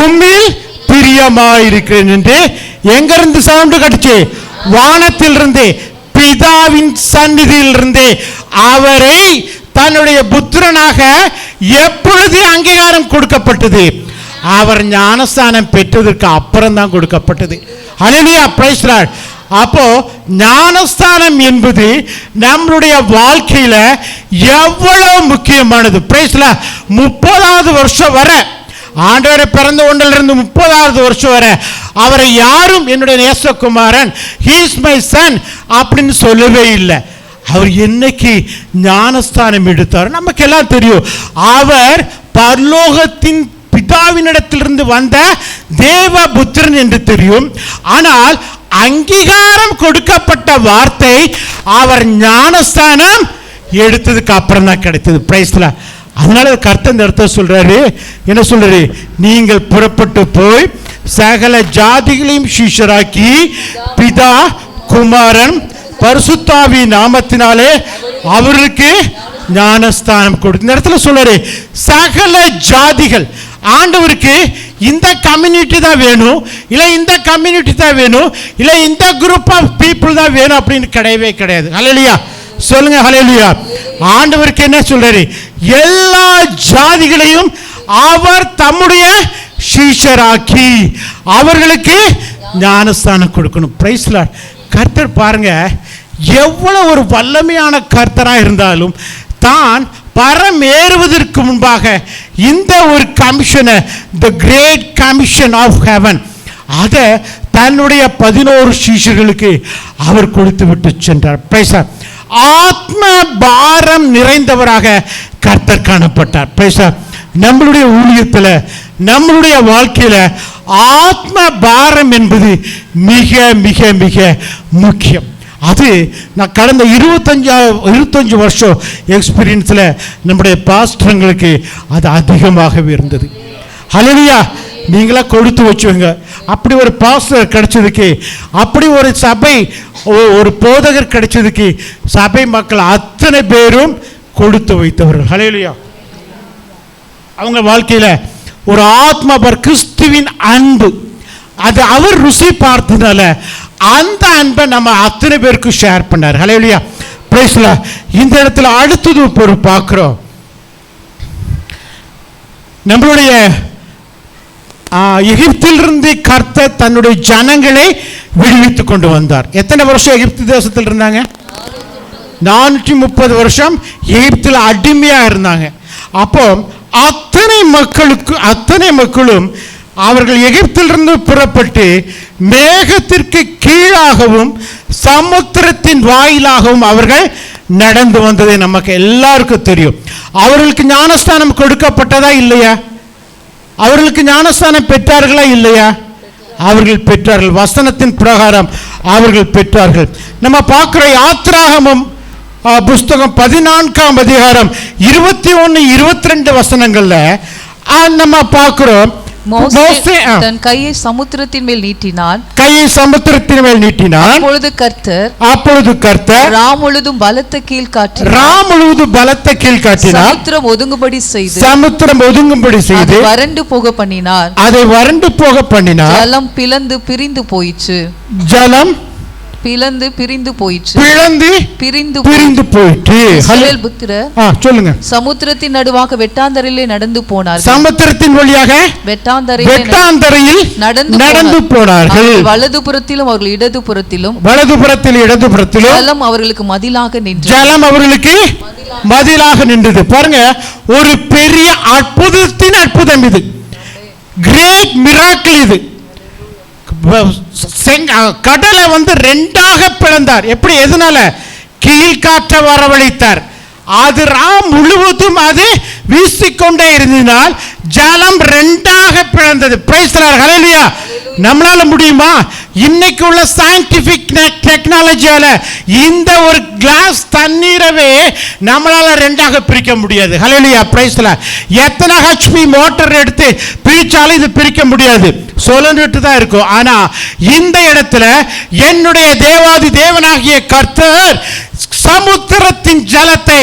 உம்மில் பிரியமாயிருக்கிறேன் என்று எங்கிருந்து சவுண்ட் கடிச்சு? வானத்திலிருந்து, பிதாவின் சந்நிதியிலிருந்து அவரை தன்னுடைய புத்திரனாக எப்பொழுது அங்கீகாரம் கொடுக்கப்பட்டது? அவர் ஞானஸ்தானம் பெற்றதற்கு அப்புறம் தான் கொடுக்கப்பட்டது. ஹல்லேலூயா. Praise the Lord. அப்போ ஞானஸ்தானம் என்பது நம்மளுடைய வாழ்க்கையில எவ்வளவு முக்கியமானது. Price the Lord. 30வது வருஷம் வரை, ஆண்டவரை பிறந்த ஒன்றிலிருந்து 30வது வருஷம் வரை அவரை யாரும் என்னுடைய நேசகுமாரன், he is my son அப்படின்னு சொல்லவே இல்லை. அவர் என்னைக்கு ஞானஸ்தானம் எடுத்தார் நமக்கு எல்லாம் தெரியும். அவர் பரலோகத்தின் பிதாவினிடத்திலிருந்து வந்த தேவபுத்திரன் என்று தெரியும். ஆனால் அங்கீகாரம் கொடுக்கப்பட்ட வார்த்தை அவர் ஞானஸ்தானம் எடுத்ததுக்கு அப்புறம் தான் கிடைத்தது. Price the Lord. அதனால கர்த்தர் இந்த இடத்துல சொல்றாரு, என்ன சொல்றாரு? நீங்கள் புறப்பட்டு போய் சகல ஜாதிகளையும் சீஷராக்கி பிதா குமாரன் பரிசுத்தாவி நாமத்தினாலே அவர்களுக்கு ஞானஸ்தானம் கொடுத்து. இந்த இடத்துல சொல்றாரு சகல ஜாதிகள். ஆண்டவருக்கு இந்த கம்யூனிட்டி தான் வேணும், இல்லை இந்த கம்யூனிட்டி தான் வேணும், இல்லை இந்த குரூப் ஆஃப் பீப்புள் தான் வேணும் அப்படின்னு கிடையவே கிடையாது. ஹல்லேலூயா சொல்லுங்க. ஹல்லேலூயா. ஆண்டவருக்கு என்ன சொல்றாரு? எல்லா ஜாதிகளையும் அவர் தம்முடைய சீஷராக்கி அவர்களுக்கு ஞானஸ்தானம் கொடுக்கணும். Price the Lord. கர்த்தர் பாருங்க, எவ்வளவு ஒரு வல்லமையான கர்த்தராக இருந்தாலும் தான் பரம் ஏறுவதற்கு முன்பாக இந்த ஒரு கமிஷனை, தி கிரேட் கமிஷன் ஆஃப் ஹெவன், அதை தன்னுடைய 11 சீஷர்களுக்கு அவர் கொடுத்து விட்டு சென்றார். Price the Lord. ஆத்ம பாரம் நிறைந்தவராக கர்த்தர் காணப்பட்டார். Price the Lord. நம்மளுடைய ஊழியத்தில், நம்மளுடைய வாழ்க்கையில் ஆத்ம பாரம் என்பது மிக மிக மிக முக்கியம். அது நான் கடந்த 25 வருஷம் எக்ஸ்பீரியன்ஸில் நம்முடைய பாஸ்டர்களுக்கு அது அதிகமாகவே இருந்தது. ஹல்லேலூயா. நீங்களா கொடுத்து வச்சுவங்க. அப்படி ஒரு பாஸ்டர் கிடைச்சதுக்கு, அப்படி ஒரு சபை, ஒரு போதகர் கிடைச்சதுக்கு சபை மக்கள் அத்தனை பேரும் கொடுத்து வைத்தவர்கள். ஹல்லேலூயா. அவங்க வாழ்க்கையில் ஒரு ஆத்மபர் கிறிஸ்துவின் அன்பு, அது அவர் ருசி பார்த்ததுனால அந்த அன்பை நம்ம அத்தனை பேருக்கு ஷேர் பண்ணார். ஹல்லேலூயா. Praise the Lord. இந்த இடத்துல அடுத்தது ஒரு பார்க்கிறோம். நம்மளுடைய எகிப்திலிருந்து கர்த்தர் தன்னுடைய ஜனங்களை விடுவித்து கொண்டு வந்தார். எத்தனை வருஷம் எகிப்து தேசத்தில் இருந்தாங்க? 430 வருஷம் எகிப்தில் அடிமையா இருந்தாங்க. அப்போ அத்தனை மக்களும் அவர்கள் எகிப்திலிருந்து புறப்பட்டு மேகத்திற்கு கீழாகவும் சமுத்திரத்தின் வாயிலாகவும் அவர்கள் நடந்து வந்ததை நமக்கு எல்லாருக்கும் தெரியும். அவர்களுக்கு ஞானஸ்தானம் கொடுக்கப்பட்டதா இல்லையா? அவர்களுக்கு ஞானஸ்தானம் பெற்றார்களா இல்லையா? அவர்கள் பெற்றார்கள். வசனத்தின் பிரகாரம் அவர்கள் பெற்றார்கள். நம்ம பார்க்கிற யாத்திராகமம் புஸ்தகம் 14ஆம் அதிகாரம் 21, 22 வசனங்கள்ல நம்ம பார்க்கிறோம். மோசே தன் கையை சமுத்திரத்தின் மேல் நீட்டினான். அப்பொழுது கர்த்தர் ராம் முழுதும் பலத்த கீழ் காற்றினார். சமுத்திரம் ஒதுங்கும்படி செய்து வறண்டு போக பண்ணினார். ஜலம் பிளந்து பிரிந்து போயிற்று. இஸ்ரவேல் புத்திரர் சொல்லுங்க. சமுத்திரத்தின் நடுவாக வெட்டாந்தரையிலே நடந்து போனார்கள். சமுத்திரத்தின் வழியாக வெட்டாந்தரையில் நடந்து போனார்கள். வலதுபுறத்திலும் அவர்கள் இடதுபுறத்திலும் ஜலம் அவர்களுக்கு மதிலாக நின்றது. பாருங்க, ஒரு பெரிய அற்புதம் இது. கிரேட் மிராக்கிள் இது. கடலை ரெண்டாக பிளந்தார். எப்படி? எதனால? கீழ்காற்ற வரவழைத்தார். அது ராம் முழுவதும் அது வீசிக்கொண்டே இருந்ததினால் ஜலம் ரெண்டாக பிளந்தது. Praise the Lord. ஹல்லேலூயா. நம்மளால முடியுமா? இன்னைக்கு உள்ள சயின்டிபிக் டெக்னாலஜியால இந்த ஒரு கிளாஸ் தண்ணீரவே நம்மளால ரெண்டாக பிரிக்க முடியாது. ஹல்லேலூயா. Praise the Lord. எத்தனை HP மோட்டார் எடுத்து பிரிச்சாலும் இது பிரிக்க முடியாது, சொல்லிட்டு தான் இருக்கும். ஆனா இந்த இடத்துல என்னுடைய தேவாதி தேவனாகிய கர்த்தர் சமுத்திரத்தின் ஜலத்தை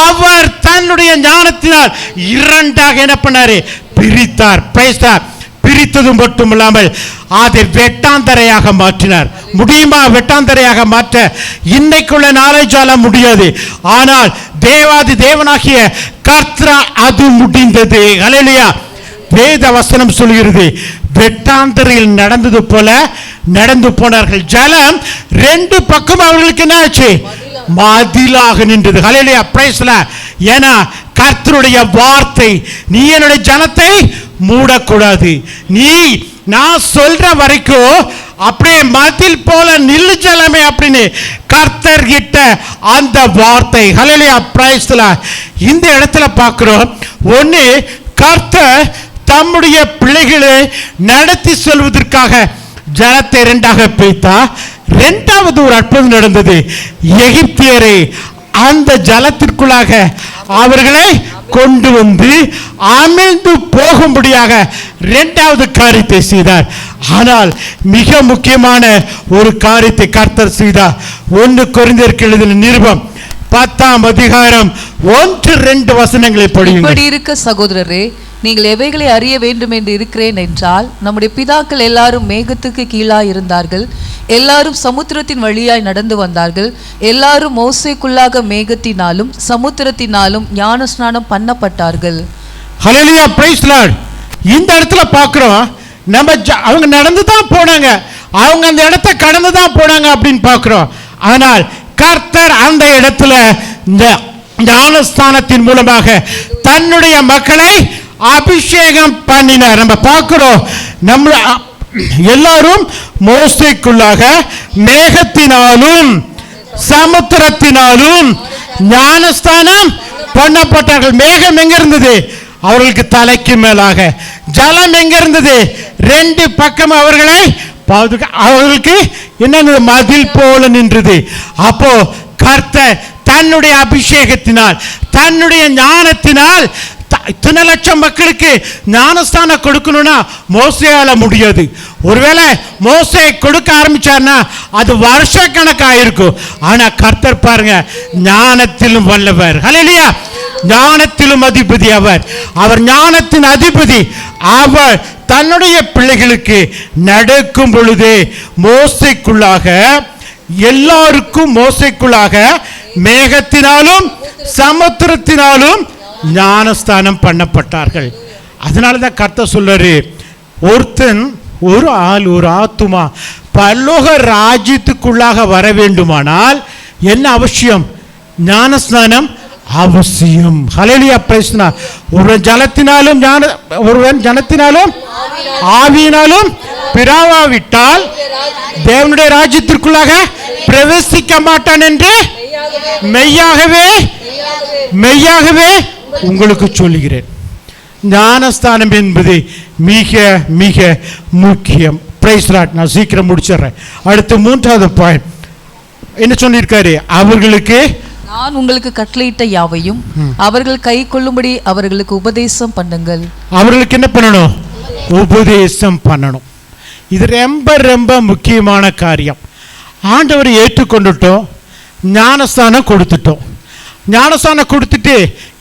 அவர் தன்னுடைய ஞானத்தினால் இரண்டாக என்ன பண்ணாரு? பிரித்தார். Price the Lord. பிரித்தது மட்டுமில்லாமல் அதை வெட்டாந்தரையாக மாற்றினார். முடியுமா வெட்டாந்தரையாக மாற்ற? இன்னைக்குள்ள நாலேஜால முடியாது. ஆனால் தேவாதி தேவனாகிய கர்த்தர் அது முடிந்தது. ஹல்லேலூயா. வேத வசனம் சொல்கிறது, வெட்டாந்தரையில் நடந்தது போல நடந்து போனார்கள். ஜலம் ரெண்டு பக்கம் அவர்களுக்கு என்ன ஆச்சு? மதிலாக நின்றது. ஹல்லேலூயா. Praise the Lord. ஏன்னா கர்த்தருடைய வார்த்தை, நீ என்னுடைய ஜனத்தை மூடக்கூடாது, நீ நான் சொல்ற வரைக்கும் அப்படியே மதில் போல நில்லு ஜலமே அப்படின்னு கர்த்தர் கிட்ட அந்த வார்த்தை. ஹல்லேலூயா. Praise the Lord. இந்த இடத்துல பார்க்கிறோம், ஒன்னு கர்த்தர் தம்முடைய பிள்ளைகளை நடத்தி செல்வதற்காக ஜலத்தை இரண்டாக பிரித்தா. இரண்டாவது ஒரு அற்புதம் நடந்தது. எகிப்தியரை அந்த ஜலத்திற்குள்ளாக அவர்களை கொண்டு வந்து அமிழ்ந்து போகும்படியாக இரண்டாவது காரியத்தை செய்தார். ஆனால் மிக முக்கியமான ஒரு காரியத்தை கர்த்தர் செய்தார். 1 கொரிந்தியருக்கு எழுதின நிருபம் 10ஆம் அதிகாரம் 1-2 வசனங்களை படியுங்கள். இப்படி இருக்க சகோதரரே, நீங்கள் எவைகளை அறிய வேண்டும் என்று இருக்கிறேன் என்றால், நம்முடைய பிதாக்கள் எல்லாரும் மேகத்துக்கு கீழாய் இருந்தார்கள், எல்லாரும் சமுத்திரத்தின் வழியாய் நடந்து வந்தார்கள், எல்லாரும் மோசேக்குள்ளாக மேகத்தினாலும் சமுத்திரத்தினாலும் ஞான ஸ்நானம் பண்ணப்பட்டார்கள். ஹல்லேலூயா. Praise the Lord. இந்த இடத்துல பார்க்கிறோம், நம்ம அவங்க நடந்து தான் போனாங்க, அவங்க அந்த இடத்தை கடந்து தான் போனாங்க அப்படின்னு பார்க்கிறோம். ஆனால் கர்த்தர் அந்த இடத்துல ஞானஸ்தானத்தின் மூலமாக தன்னுடைய மக்களை அபிஷேகம் பண்ணினார். நம்ம பார்க்கிறோம், எல்லாரும் மோசேக்குள்ளாக மேகத்தினாலும் சமுத்திரத்தினாலும் ஞானஸ்தானம் பண்ணப்பட்டார்கள். மேகம் எங்க இருந்தது? அவர்களுக்கு தலைக்கு மேலாக. ஜலம் எங்க இருந்தது? 2 பக்கம் அவர்களை அவர்களுக்கு என்ன மதில் போல நின்றது. அப்போ கர்த்தர் தன்னுடைய அபிஷேகத்தினால் தன்னுடைய ஞானத்தினால் இத்தனை லட்சம் மக்களுக்கு ஞானஸ்தானம் கொடுக்கணும்னா மோசேயால முடியாது. ஒருவேளை மோசே கொடுக்க ஆரம்பிச்சார்னா அது வருஷ கணக்காயிருக்கும். ஆனா கர்த்தர் பாருங்க, ஞானத்திலும் வல்லவர். ஹல்லேலூயா. ஞானத்திலும் அதிபதி அவர் ஞானத்தின் அதிபதி. அவர் தன்னுடைய பிள்ளைகளுக்கு நடக்கும் பொழுதே மோசேக்குள்ளாக எல்லாருக்கும் மோசேக்குள்ளாக மேகத்தினாலும் சமுத்திரத்தினாலும் ஞானஸ்தானம் பண்ணப்பட்டார்கள். அதனாலதான் கர்த்தர் சொல்றாரு, ஒருத்தன் ஒரு ஆள் ஒரு ஆத்துமா பரலோக ராஜ்யத்துக்குள்ளாக வர வேண்டுமானால் என்ன அவசியம்? ஞானஸ்நானம் அவசியம். ஹல்லேலூயா. பிரைஸ்னா ஒருவன் ஜலத்தினாலும் ஆவியினாலும் பிராவாவிட்டால் தேவனுடைய ராஜ்யத்திற்குள்ளாக பிரவேசிக்க மாட்டான் என்று மெய்யாகவே உங்களுக்கு சொல்லுகிறேன். ஞானஸ்தானம் என்பது மிக மிக முக்கியம். Praise lord. நான் சீக்கிரம் முடிச்சிடுறேன். அடுத்து 3வது பாயிண்ட் என்ன சொல்லியிருக்காரு? அவர்களுக்கு நான் உங்களுக்கு கட்டளையிட்ட யாவையும் அவர்கள் கை கொள்ளும்படி அவர்களுக்கு உபதேசம் பண்ணுங்கள். அவர்களுக்கு என்ன பண்ணணும்? உபதேசம் பண்ணணும். இது ரொம்ப ரொம்ப முக்கியமான காரியம். ஆண்டவரை ஏற்றுக்கொண்டுட்டோம், ஞானஸ்தானம் கொடுத்துட்டோம். ஞானஸ்தானம் கொடுத்துட்டு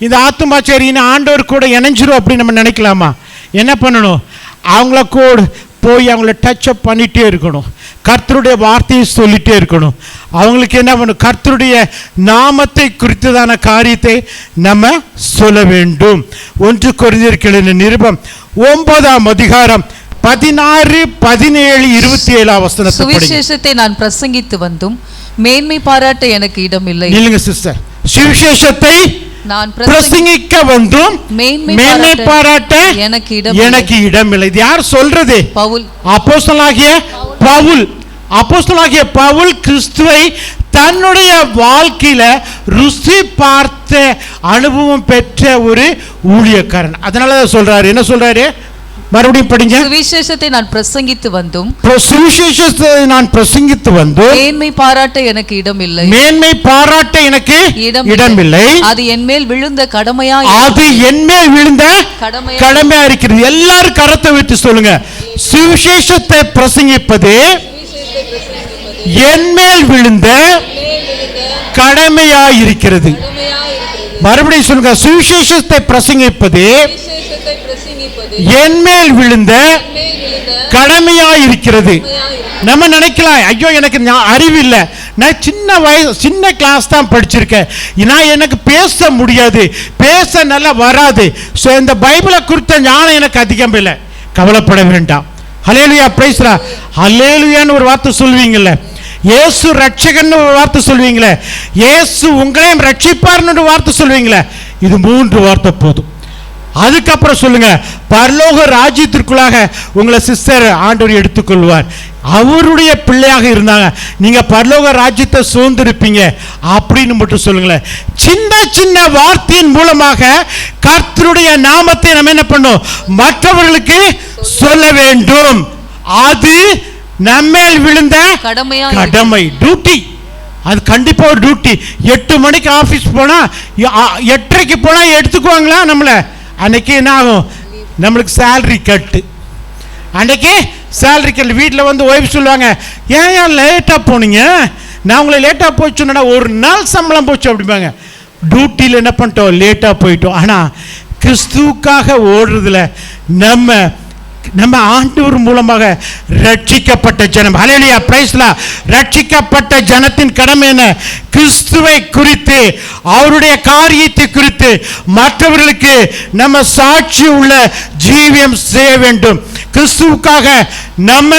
இந்த ஆத்துமா சரின்னு ஆண்டவர் கூட இணைஞ்சிரும் அப்படின்னு நம்ம நினைக்கலாமா? என்ன பண்ணணும்? அவங்கள கூட போய் அவங்கள டச்சப் பண்ணிகிட்டே இருக்கணும். கர்த்தருடைய வார்த்தையை சொல்லிகிட்டே இருக்கணும். அவங்களுக்கு என்ன பண்ணணும்? கர்த்தருடைய நாமத்தை குறித்ததான காரியத்தை நம்ம சொல்ல வேண்டும். 1 கொரிந்தியர் நிருபம் 9ஆம் அதிகாரம் 16, 17, 27 வசனத்தை சுவிசேஷத்தை நான் பிரசங்கித்து வந்தும் மேன்மை பாராட்ட எனக்கு இடம் இல்லை. இல்லைங்க சிஸ்டர், சுவிசேஷத்தை நான் பிரசங்கிக்க வந்தும் மேன்மை பாராட்ட எனக்கு இடம் இல்லை. இது யார் சொல்றது? பவுல். அப்போஸ்தலனாகிய பவுல் கிறிஸ்துவை தன்னுடைய வாழ்க்கையில ருசி பார்த்த அனுபவம் பெற்ற ஒரு ஊழியக்காரன். அதனாலதான் சொல்றாரு. என்ன சொல்றாரு? மறுபடியும் படிங்க. சுவிசேஷத்தை நான் பிரசங்கித்து வந்தும் மேன்மை பாராட்ட எனக்கு இடம் இல்லை. அது என் மேல் விழுந்த கடமையா இருக்கிறது. எல்லாரும் கரத்தை வைத்து சொல்லுங்க. சுவிசேஷத்தை பிரசங்கிப்பது என் மேல் விழுந்த கடமையா இருக்கிறது. மறுபடியும் சொல்லுங்க. சுவிசேஷத்தை பிரசங்கிப்பது என் மேல் விழுந்த கடமையா இருக்கிறது. நம்ம நினைக்கலாம், ஐயோ எனக்கு அறிவு இல்லை, நான் சின்ன கிளாஸ் தான் படிச்சிருக்கேன், நான் எனக்கு பேச முடியாது, பேச நல்லா வராது, ஸோ இந்த பைபிளை குறித்த ஞானம் எனக்கு அதிகம் இல்லை. கவலைப்பட வேண்டாம். ஹல்லேலூயா. Praise the Lord. ஹல்லேலூயான்னு ஒரு வார்த்தை சொல்வீங்கல்ல, இயேசு ரட்சகன்னு ஒரு வார்த்தை சொல்வீங்களே, இயேசு உங்களையும் ரட்சிப்பார்னு ஒரு வார்த்தை சொல்வீங்களே, இது 3 வார்த்தை போதும். அதுக்கப்புறம் சொல்லுங்க, பரலோக ராஜ்யத்திற்குள்ளாக உங்களை சிஸ்டர் ஆண்டவர் எடுத்துக்கொள்வார். அவருடைய பிள்ளையாக இருந்தாங்க, நீங்க பரலோக ராஜ்யத்தை சுதந்திரிப்பீங்க அப்படின்னு மட்டும் சொல்லுங்களேன். சின்ன சின்ன வார்த்தையின் மூலமாக கர்த்தருடைய நாமத்தை நம்ம என்ன பண்ணோம்? மற்றவர்களுக்கு சொல்ல வேண்டும். அது நம்மேல் விழுந்த கடமை, டியூட்டி. அது கண்டிப்பா ஒரு டியூட்டி. 8 மணிக்கு ஆபீஸ் போனா 8:30 போனா எடுத்துக்குவாங்களா நம்மளை? அன்னைக்கு என்ன ஆகும்? நம்மளுக்கு சேலரி கட்டு. அன்னைக்கு சேலரி கட்டு. வீட்டில் வந்து ஒய்ஃப் சொல்லுவாங்க, ஏன் லேட்டாக போனீங்க? நான் உங்களை லேட்டாக போய் சொன்னா 1 நாள் சம்பளம் போச்சு அப்படிம்பாங்க. டியூட்டியில் என்ன பண்ணிட்டோம்? லேட்டாக போயிட்டோம். ஆனால் கிறிஸ்துவுக்காக ஓடுறதுல நம்ம ஆண்டவர் மூலமாக ரட்சிக்கப்பட்ட ஜனம். ஹல்லேலூயா. Praise the Lord. ரட்சிக்கப்பட்ட ஜனத்தின் கடமை என்ன? கிறிஸ்துவை குறித்து, அவருடைய காரியத்தை குறித்து மற்றவர்களுக்கு நம்ம சாட்சி உள்ள ஜீவியம் செய்ய வேண்டும். கிறிஸ்துவுக்காக நம்ம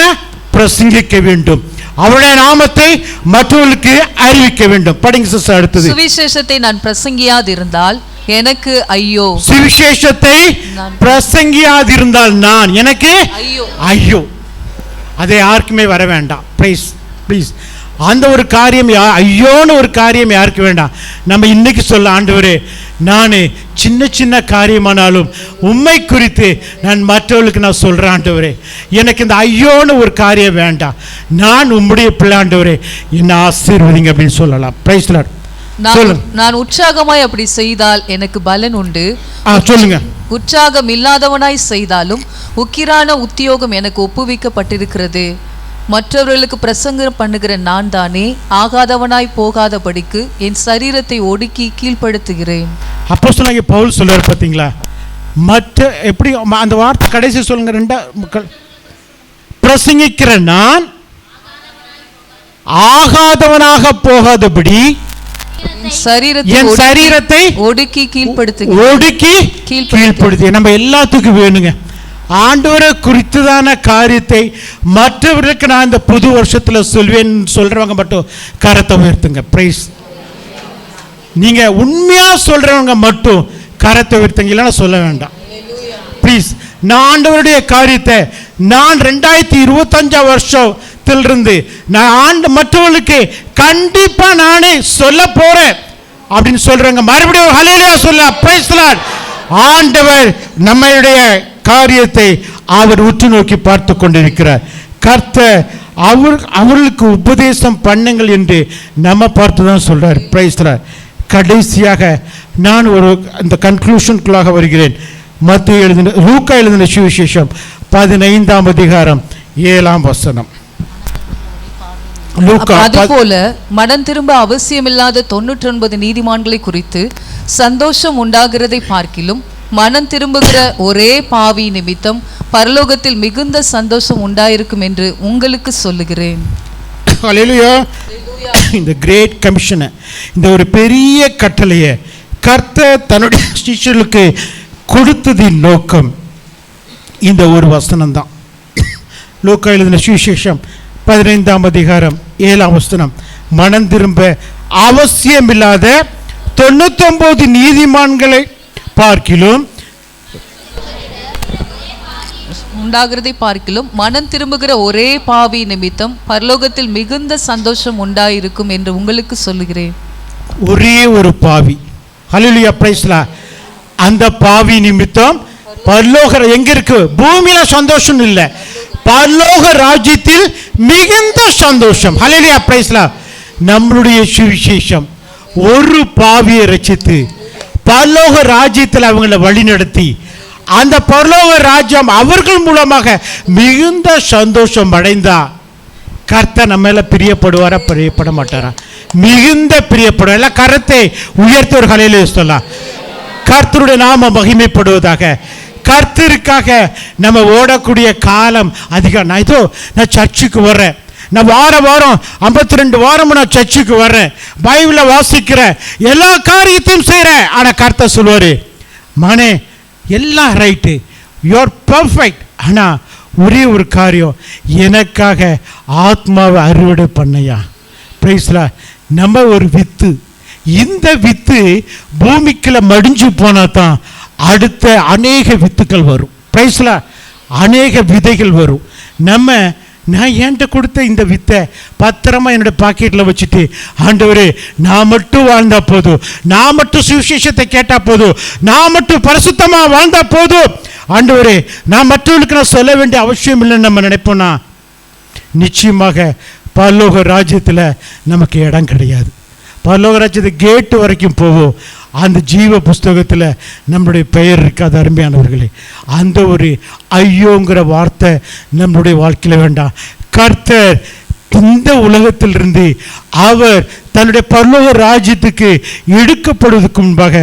பிரசங்கிக்க வேண்டும். அவருடைய நாமத்தை மற்றவர்களுக்கு அறிவிக்க வேண்டும். படிங்க சிஸ்டர். அடுத்தது. சுவிசேஷத்தை நான் பிரசங்கியாதிருந்தால் எனக்கு ஐயோ. சுவிசேஷத்தை பிரசங்கியாதிருந்தால் நான் எனக்கு ஐயோ. அதை யாருக்குமே வர வேண்டாம். ப்ளீஸ் அந்த ஒரு காரியம் ஐயோன்னு ஒரு காரியம் யாருக்கு வேண்டாம். நம்ம இன்னைக்கு சொல்ல, ஆண்டவரே நான் சின்ன சின்ன காரியமானாலும் உண்மை குறித்து நான் மற்றவர்களுக்கு நான் சொல்கிறேன் ஆண்டவரே, எனக்கு இந்த ஐயோன்னு ஒரு காரியம் வேண்டாம், நான் உம்முடைய பிள்ளை ஆண்டவரே, என்னை ஆசீர்வதிங்க அப்படின்னு சொல்லலாம். Praise lord. நான் உற்சாகமாய் அப்படி செய்தால் எனக்கு பலன் உண்டு. சொல்லுங்க. உற்சாகம் இல்லாதவனாய் செய்தாலும் உக்கிரான உத்தியோகம் எனக்கு ஒப்புவிக்கப்பட்டிருக்கிறது. மற்றவர்களுக்கு பிரசங்கம் பண்ணுகிற நான் தானே ஆகாதவனாய் போகாதபடிக்கு என் சரீரத்தை ஒடுக்கி கீழ்ப்படுத்துகிறேன். அப்போஸ்தலனாகிய பவுல் சொல்றாரு பார்த்தீங்களா, மற்ற எப்படி அந்த வார்த்தை கடைசி சொல்லுங்க, ரெண்டா பிரசங்கிக்கிற நான் ஆகாதவனாக போகாதபடி என் சரீரத்தை ஒடுக்கி கீழ்ப்படுத்தி. நம்ம எல்லாத்துக்கும் வேணுங்க ஆண்டவரை குறித்ததான காரியத்தை மற்றவர்களுக்கு நான் இந்த புது வருஷத்தில் சொல்வேன் சொல்றவங்க மட்டும் கரத்தை உயர்த்துங்க. பிரைஸ். நீங்க உண்மையா சொல்றவங்க மட்டும் கரத்தை உயர்த்துங்க, இல்லைன்னா சொல்ல வேண்டாம். ப்ளீஸ். நான் ஆண்டவருடைய காரியத்தை நான் 2025 வருஷத்திலிருந்து நான் மற்றவர்களுக்கு கண்டிப்பா நானே சொல்ல போறேன் அப்படின்னு சொல்றவங்க மறுபடியும் ஹல்லேலூயா சொல்ல. Price the Lord. ஆண்டவர் நம்மளுடைய காரியத்தை அவர் உற்று நோக்கி பார்த்து கொண்டிருக்கிறார். கர்த்தர் அவர்களுக்கு உபதேசம் பண்ணுங்கள் என்று நம்ம பார்த்து தான் சொல்றார். Price the Lord. கடைசியாக நான் ஒரு அந்த கன்க்ளூஷனுக்குள்ளாக வருகிறேன். மத்தேயு எழுதின லூக்கா எழுதின சுவிசேஷம் 15ஆம் அதிகாரம் 7ஆம் வசனம். அதுபோல மனம் திரும்ப அவசியமில்லாத 99 நீதிமான்களை குறித்து சந்தோஷம் உண்டாகிறதை பார்க்கிலும் மனம் திரும்புகிற ஒரே பாவி நிமித்தம் பரலோகத்தில் மிகுந்த சந்தோஷம் உண்டாயிருக்கும் என்று உங்களுக்கு சொல்லுகிறேன். ஹல்லேலூயா. இந்த கிரேட் கமிஷனை, இந்த ஒரு பெரிய கட்டளையை கர்த்தர் தன்னுடைய சிஷ்யர்களுக்கு கொடுத்ததின் நோக்கம் இந்த ஒரு வசனம் தான். லூக்கா எழுதின சுவிசேஷம் 15ஆம் அதிகாரம் 7ஆம் வசனம். மனம் திரும்ப அவசியமில்லாத 99 நீதிமான்களை பார்க்கிலும் உண்டாகிறதை பார்க்கிலும் மனம் திரும்புகிற ஒரே பாவி நிமித்தம் பரலோகத்தில் மிகுந்த சந்தோஷம் உண்டாயிருக்கும் என்று உங்களுக்கு சொல்லுகிறேன். ஒரே ஒரு பாவி. ஹல்லேலூயா. Praise the Lord. அந்த பாவி நிமித்தம் பரலோக எங்க இருக்கு? பூமியில சந்தோஷம் இல்லை, பரலோக ராஜ்யத்தில் மிகுந்த சந்தோஷம். ஹல்லேலூயா. Praise the Lord. நம்மளுடைய சுவிசேஷம் ஒரு பாவியை ரட்சித்து பரலோக ராஜ்யத்தில் அவங்களை வழிநடத்தி அந்த பரலோக ராஜ்யம் அவர்கள் மூலமாக மிகுந்த சந்தோஷம் அடைந்தா கர்த்தர் நம்ம மேல பிரியப்படுவாரா பிரியப்பட மாட்டாரா? மிகுந்த பிரியப்படுவார். எல்லாம் கரத்தை உயர்த்தி ஒரு ஹல்லேலூயா சொல்லலாம். கர்த்தருடைய நாம மகிமைப்படுவதாக. கர்த்தருக்காக நம்ம ஓடக்கூடிய காலம் அதிகம். நான் சர்ச்சுக்கு வர்றேன், நான் வாரம் 52 வாரம் நான் சர்ச்சுக்கு வர்றேன், பைபிளை வாசிக்கிறேன், எல்லா காரியத்தையும் செய்கிறேன். ஆனால் கர்த்தர் சொல்வார், மகனே எல்லாம் ரைட்டு, யூஆர் பர்ஃபெக்ட், ஆனால் ஒரே ஒரு காரியம், எனக்காக ஆத்மாவை அறுவடை பண்ணையா. பிரைஸ்ல. நம்ம ஒரு வித்து, இந்த வித்து பூமிக்குள்ள மடிஞ்சு போனா தான் அடுத்த அநேக வித்துக்கள் வரும். பிரைஸ்ல. அநேக விதைகள் வரும். நான் என்கிட்ட கொடுத்த இந்த வித்தை பத்திரமா என்னோட பாக்கெட்டில் வச்சுட்டு, ஆண்டவரே நான் மட்டும் வாழ்ந்தா போதும், நான் மட்டும் சுவிசேஷத்தை கேட்டா போதும், நான் மட்டும் பரிசுத்தமாக வாழ்ந்தா போதும், ஆண்டவரே நான் மற்றவர்களுக்கு நான் சொல்ல வேண்டிய அவசியம் இல்லைன்னு நம்ம நினைப்போம்னா நிச்சயமாக பரலோக ராஜ்யத்தில் நமக்கு இடம் கிடையாது. பரலோக ராஜ்யத்து கேட்டு வரைக்கும் போவோம், அந்த ஜீவ புஸ்தகத்தில் நம்மளுடைய பெயர் இருக்காது. அருமையானவர்களே, அந்த ஒரு ஐயோங்கிற வார்த்தை நம்மளுடைய வாழ்க்கையில் வேண்டாம். கர்த்தர் இந்த உலகத்திலிருந்து அவர் தன்னுடைய பரலோக ராஜ்யத்துக்கு எடுக்கப்படுவதற்கு முன்பாக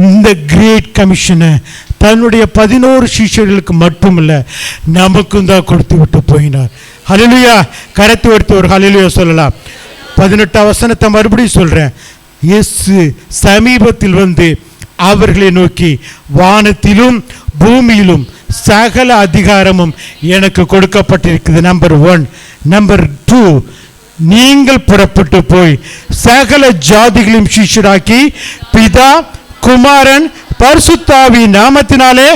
இந்த கிரேட் கமிஷனை தன்னுடைய 11 சிஷ்யர்களுக்கு மட்டுமல்ல நமக்கும் தான் கொடுத்து விட்டு போயினார். ஹல்லேலூயா. கரத்தை எடுத்து ஒரு ஹல்லேலூயா சொல்லலாம். 18ஆம் வசனத்தை மறுபடியும் சொல்றேன். இயேசு சமீபத்தில் வந்து அவர்களை நோக்கி, வானத்திலும் பூமியிலும் சகல அதிகாரமும் எனக்கு கொடுக்கப்பட்டிருக்குது. நம்பர் 1. நம்பர் 2, நீங்கள் புறப்பட்டு போய் சகல ஜாதிகளையும் சிஷ்யராக்கி பிதா குமாரன் பரிசுத்த ஆவியின் நாமத்தினாலே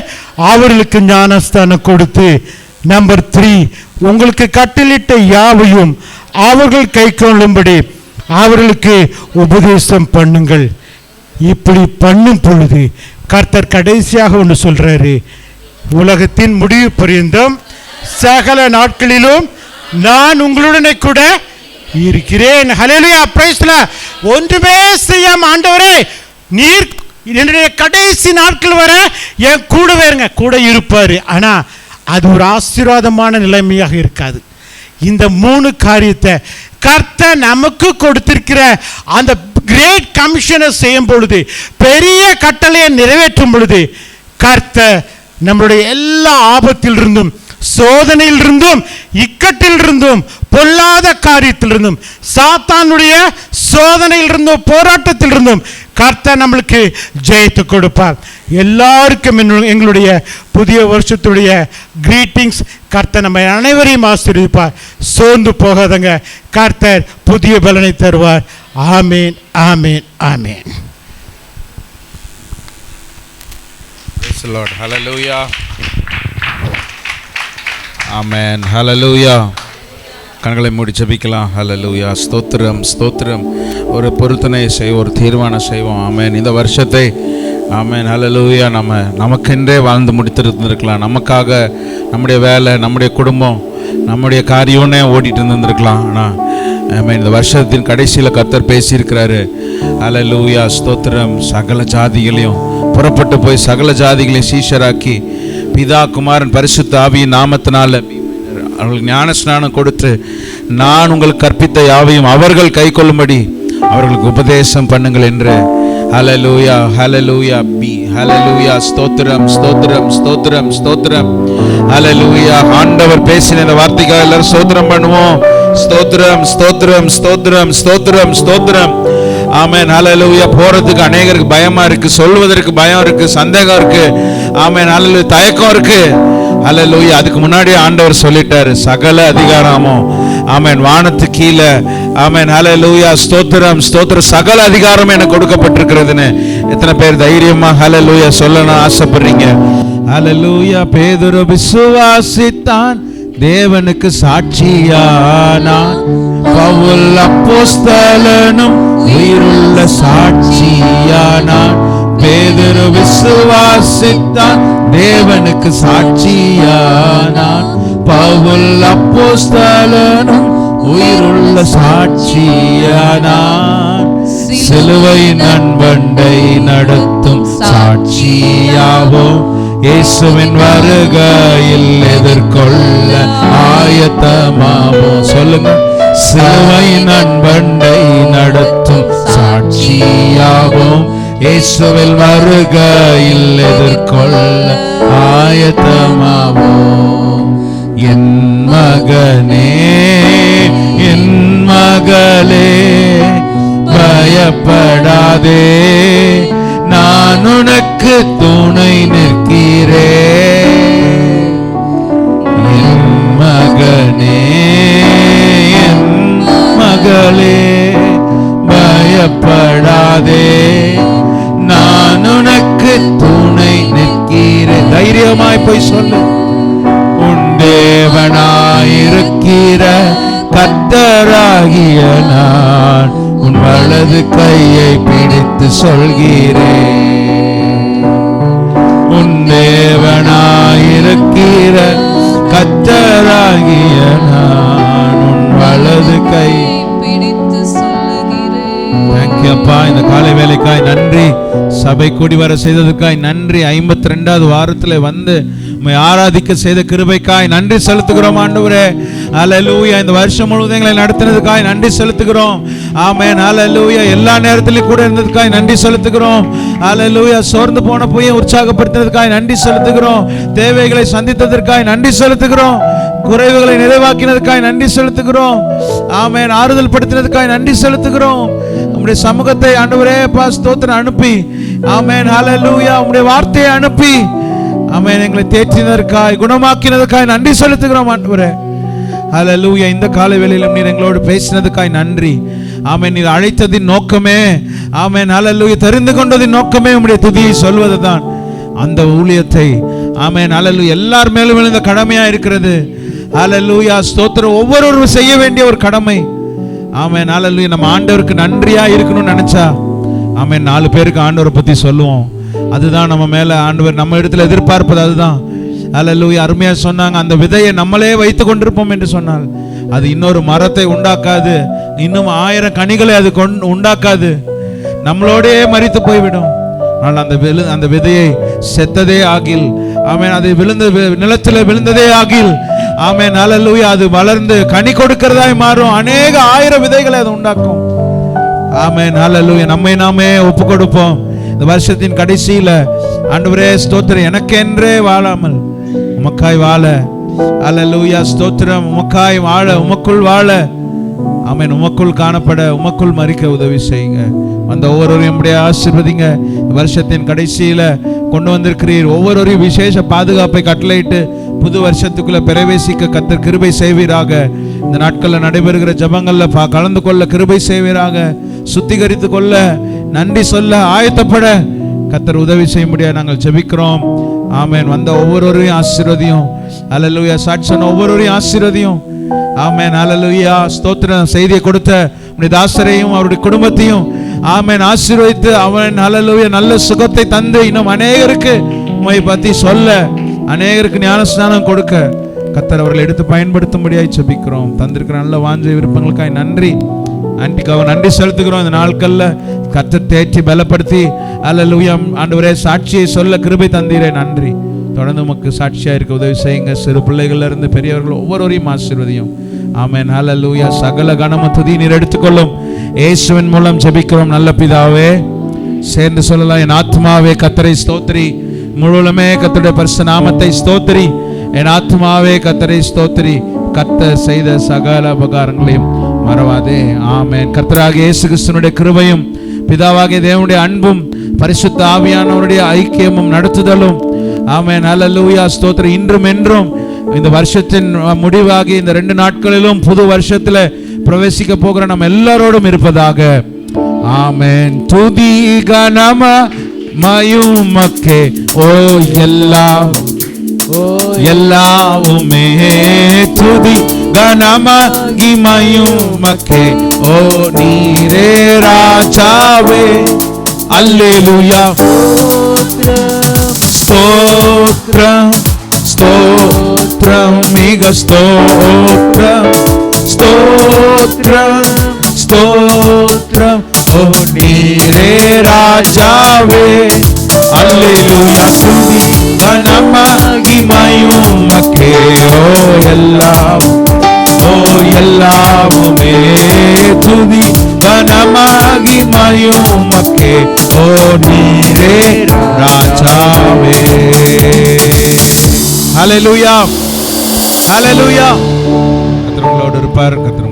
அவர்களுக்கு ஞானஸ்தானம் கொடுத்து நம்பர் 3, உங்களுக்கு கட்டளிட்ட யாவையும் அவர்கள் கை கொள்ளும்படி அவர்களுக்கு உபதேசம் பண்ணுங்கள். இப்படி பண்ணும் பொழுது கர்த்தர் கடைசியாக ஒன்று சொல்றாரு, உலகத்தின் முடிவு பரியந்தம் சகல நாட்களிலும் நான் உங்களுடனே கூட இருக்கிறேன். ஹல்லேலூயா, பிரைஸ் தி லார்ட். ஒன்றுமே செய்யாம ஆண்டவரே நீர் என்னுடைய கடைசி நாட்கள் வரை என் கூடவே இருங்க, கூட இருப்பாரு. ஆனா அது ஒரு ஆசீர்வாதமான நிலைமையாக இருக்காது. இந்த 3 காரியத்தை கர்த்தர் நமக்கு கொடுத்திருக்கிற அந்த கிரேட் கமிஷனை செய்யும் பொழுது, பெரிய கட்டளையை நிறைவேற்றும் பொழுது, கர்த்தர் நம்முடைய எல்லா ஆபத்திலிருந்தும், சோதனையிலிருந்தும், இக்கட்டிலிருந்தும், பொல்லாத காரியத்திலிருந்தும், சாத்தானுடைய சோதனையிலிருந்தும், போராட்டத்திலிருந்தும் கர்த்தர் நம்மளுக்கு ஜெயத்தை கொடுப்பார். எல்லாருக்கும் எங்களுடைய புதிய வருஷத்துடைய கிரீட்டிங்ஸ். கர்த்தர் நம்ம அனைவரையும் ஆசீர்வதிப்பார். சோர்ந்து போகாதங்க, கர்த்தர் புதிய பலனை தருவார். ஆமேன், ஆமேன், ஆமேன். Praise the Lord. Hallelujah. Amen. Hallelujah. கண்களை மூடி ஜெபிக்கலாம். ஹல்லேலூயா. ஸ்தோத்திரம், ஸ்தோத்திரம். ஒரு பொருத்தனை செய்வோம், ஒரு தீர்மானம் செய்வோம். ஆமென். இந்த வருஷத்தை ஆமென் ஹல்லேலூயா நமக்கென்றே வாழ்ந்து முடித்திருந்திருக்கலாம். நமக்காக நம்முடைய வேலை, நம்முடைய குடும்பம், நம்முடைய காரியம்னே ஓடிட்டு இருந்திருக்கலாம். ஆனால் ஆமென், இந்த வருஷத்தின் கடைசியில் கர்த்தர் பேசியிருக்கிறாரு. ஹல்லேலூயா, ஸ்தோத்திரம். சகல ஜாதிகளையும் புறப்பட்டு போய் சகல ஜாதிகளையும் சீஷராக்கி பிதா குமாரன் பரிசுத்த ஆவியின் நாமத்தினால அவர்களுக்கு ஞான ஸ்நானம் கொடுத்து நான் உங்களுக்கு கற்பித்த யாவையும் அவர்கள் கை கொள்ளும்படி அவர்களுக்கு உபதேசம் பண்ணுங்கள் என்று. ஹல்லேலூயா, ஹல்லேலூயா, ஹல்லேலூயா. ஸ்தோத்திரம், ஸ்தோத்திரம், ஸ்தோத்திரம், ஸ்தோத்திரம். ஹல்லேலூயா. ஆண்டவர் பேசின இந்த வார்த்தைக்காக எல்லாரும் ஸ்தோத்திரம் பண்ணுவோம். ஸ்தோத்திரம், ஸ்தோத்திரம், ஸ்தோத்திரம், ஸ்தோத்திரம், ஸ்தோத்திரம். ஆமென். ஹல்லேலூயா. போறதுக்கு அநேகருக்கு பயமா இருக்கு, சொல்வதற்கு பயம் இருக்கு, சந்தேகம் இருக்கு. ஆமென். ஹல்லேலூயா. தயக்கம் இருக்கு. ஹல்லேலூயா. அதுக்கு முன்னாடி ஆண்டவர் சொல்லிட்டாரு, சகல அதிகாரமும் ஆமென் வானத்து கீழே. ஆமென். ஹல்லேலூயா. ஸ்தோத்திரம், ஸ்தோத்திரம். சகல அதிகாரம் எனக்கு கொடுக்கப்பட்டிருக்கிறதுன்னு எத்தனை பேர் தைரியமா ஹல்லேலூயா சொல்லணும் ஆசைப்படுறீங்க? ஹல்லேலூயா. பேதுரு விசுவாசித்தான், தேவனுக்கு சாட்சியானான். பவுல் அப்போஸ்தலனும் உயிருள்ள சாட்சியானான். பேதுரு விசுவாசித்தான், தேவனுக்கு சாட்சியானான். பவுல் அப்போஸ்தலனும் உயிருள்ள சாட்சியானான். சிலுவை நண்பண்டை நடத்தும் சாட்சியாவோம், இயேசுவின் வருகையில் எதிர்கொள்ள ஆயத்தமாவோம். சொல்லுங்க. சிலுவை நண்பண்டை நடத்தும் சாட்சியாவோம், இயேசுவின் வருகையில் எதிர்கொள்ள ஆயத்தமாவோம். என் மகனே, என் மகளே, பயப்படாதே, நான் உனக்கு துணை நிற்கிறேன். என் மகனே, என் மகளே, பயப்படாதே, நான் உனக்கு துணை நிற்கிறேன். தைரியமாய் போய் சொல்லு. உன் தேவனாயிருக்கிற கர்த்தராகிய நான் உன் வலது கையை பிடித்து சொல்கிறேன். உன் தேவனாயிருக்கிற கர்த்தராகிய நான் உன் வலது கை பிடித்து சொல்கிறேன். தேங்க்யூ அப்பா. இந்த காலை வேலைக்காய் நன்றி. சபை கூடி வர செய்ததுக்காய் நன்றி. 52வது வாரத்தில் வந்து ஆராதிக்க செய்த கிருபைக்காய் நன்றி செலுத்துகிறோம் ஆண்டவரே. ஹல்லேலூயா. இந்த வருஷம் முழுவதும் எங்களை நடத்தினதுக்காய் நன்றி செலுத்துகிறோம். ஆமென். ஹல்லேலூயா. எல்லா நேரத்திலும் கூட இருந்ததுக்காய் நன்றி செலுத்துகிறோம். ஹல்லேலூயா. சோர்ந்து போன போய் உற்சாகப்படுத்தினதுக்காய் நன்றி செலுத்துகிறோம். தேவைகளை சந்தித்ததற்காய் நன்றி செலுத்துகிறோம். குறைவுகளை நிறைவாக்கினதுக்காய் நன்றி செலுத்துகிறோம். ஆமென். ஆறுதல் படுத்தினதுக்காய் நன்றி செலுத்துகிறோம். உம்முடைய சமூகத்தை ஆண்டவரே ஸ்தோத்திரம் அனுப்பி, ஆமென் ஹல்லேலூயா, உம்முடைய வார்த்தையை அனுப்பி ஆமென் எங்களை தேற்றினதற்காய், குணமாக்கினதற்காய் நன்றி செலுத்துகிறோம் ஆண்டவரே. ஹல்லேலூயா. இந்த காலை வேளையிலும் நீர் எங்களோடு பேசினதுக்காய் நன்றி. ஆமென். நீர் அழைத்ததின் நோக்கமே, ஆமென் ஹல்லேலூயா, தெரிந்து கொண்டதின் நோக்கமே உம்முடைய துதியை சொல்வதுதான். அந்த ஊழியத்தை ஆமென். ஹல்லேலூயா. எல்லார் மேலும் விழுந்த கடமையா இருக்கிறது. ஹல்லேலூயா. ஸ்தோத்திரம். ஒவ்வொருவரும் செய்ய வேண்டிய ஒரு கடமை. ஆமென். ஹல்லேலூயா. நம்ம ஆண்டவருக்கு நன்றியா இருக்கணும்னு நினைச்சா ஆமென் 4 பேருக்கு ஆண்டவரை பத்தி சொல்லுவோம். அதுதான் நம்ம மேல ஆண்டவர் நம்ம இடத்துல எதிர்பார்ப்பது அதுதான். ஹல்லேலூயா. அருமையா சொன்னாங்க, அந்த விதையை நம்மளே வைத்து கொண்டிருப்போம் என்று சொன்னால் அது இன்னொரு மரத்தை உண்டாக்காது, இன்னும் 1000 கனிகளை அது உண்டாக்காது, நம்மளோடே மரித்து போய்விடும். ஆனால் அந்த விதையை செத்ததே ஆகில், ஆமென், அது நிலத்தில் விழுந்ததே ஆகில், ஆமென், ஹல்லேலூயா, அது வளர்ந்து கனி கொடுக்கிறதாய் மாறும். அநேக 1000 விதைகளை அது உண்டாக்கும். ஆமென், ஹல்லேலூயா. நம்மை நாமே ஒப்பு கொடுப்போம். இந்த வருஷத்தின் கடைசியில ஆண்டவரே ஸ்தோத்திரம், எனக்கென்றே வாழாமல் உமக்காய் வாழ, ஹல்லேலூயா, ஸ்தோத்திரம், உமக்காய் வாழ, உமக்குள் வாழ, ஆமென், உமக்குள் காணப்பட, உமக்குள் மரிக்க உதவி செய்யுங்க. அந்த ஒவ்வொருவரையும் அப்படியே ஆசீர்வதிங்க. வருஷத்தின் கடைசியில கொண்டு வந்திருக்கிறீர். ஒவ்வொருவரையும் விசேஷ பாதுகாப்பை கட்டளையிட்டு புது வருஷத்துக்குள்ள பிரவேசிக்க கர்த்தர் கிருபை செய்வீராக. இந்த நாட்களில் நடைபெறுகிற ஜபங்கள்ல கலந்து கொள்ள கிருபை செய்வீராக. சுத்திகரித்து கொள்ள, நன்றி சொல்ல, ஆயத்தப்பட கர்த்தர் உதவி செய்ய முடியாது நாங்கள் ஜெபிக்கிறோம். ஆமென். வந்த ஒவ்வொருவரையும் ஆசீர்வதியும். ஹல்லேலூயா. சாட்சி சொன்ன ஒவ்வொருவரையும் ஆசீர்வதியும். ஆமென், ஹல்லேலூயா, ஸ்தோத்திரம். செய்தியை கொடுத்த உம்முடைய தாசரையும் அவருடைய குடும்பத்தையும் ஆமென் ஆசீர்வதித்து, அவன் ஹல்லேலூயா நல்ல சுகத்தை தந்து இன்னும் அநேகருக்கு உம்மை பத்தி சொல்ல, அநேகருக்கு ஞானஸ்நானம் கொடுக்க கர்த்தர் அவர்களை எடுத்து பயன்படுத்தும்படியாய் ஜெபிக்கிறோம். தந்திருக்கிற நல்ல வாஞ்சை விருப்பங்களுக்காய் நன்றி. ஆண்டிக்காக நன்றி செலுத்துகிறோம். இந்த நாட்கள்ல கர்த்தர் தேற்றி பலப்படுத்தி ஹல்லேலூயா ஆண்டவரே சாட்சியை சொல்ல கிருபை தந்தீரே, நன்றி. தொடர்ந்து உமக்கு சாட்சியா இருக்க உதவி செய்யுங்க. சிறு பிள்ளைகள்ல இருந்து பெரியவர்கள் ஒவ்வொருவரையும் ஆசீர்வதியும். ஆமென், ஹல்லேலூயா. சகல கனமும் துதி நீர் எடுத்துக்கொள்ளும். இயேசுவின் மூலம் ஜெபிக்கிறோம் நல்ல பிதாவே. சேர்ந்து சொல்லலாம், என் ஆத்மாவே கர்த்தரை ஸ்தோத்திரி, முழுவதுமே கர்த்தருடைய பரிசுத்த நாமத்தை ஸ்தோத்திரி. என் ஆத்மாவே கர்த்தரை ஸ்தோத்திரி, கர்த்தர் செய்த சகல உபகாரங்களையும் மறவாதே. ஆமென். கர்த்தராகிய இயேசு கிறிஸ்துவினுடைய கிருபையும் பிதாவாகிய தேவனுடைய அன்பும் பரிசுத்த ஆவியானவருடைய ஐக்கியமும் நடத்துதலும், ஆமென், ஹல்லேலூயா, ஸ்தோத்திரம், இன்றும் என்றும் இந்த வருஷத்தின் முடிவாகி இந்த 2 நாட்களிலும் புது வருஷத்துல பிரவேசிக்க போகிற நம்ம எல்லாரோடும் இருப்பதாக. ஆமென். துதி கனம மயுமக்கே ஓ எல்லாவுமே, துதி கனம மயுமக்கே ஓ நீரே ராஜாவே. அல்லேலூயா. ஸ்தோத்ரம் ஸ்தோத்ரம் மிக ஸ்தோத்ரம் ஸ்தோத்ரம் ஸ்தோத்ரம் ஓ நீரே ராஜாவே. அல்லேலூயா. துதி கனம மகிமையுமக்கே ஓ எல்லாவுமே, துதி கனம மகிமையுமக்கே ஓ நீரே ராஜாவே. ஹல்லேலூயா, ஹல்லேலூயா. கர்த்தர் உங்களோடு இருப்பார். கர்த்தர்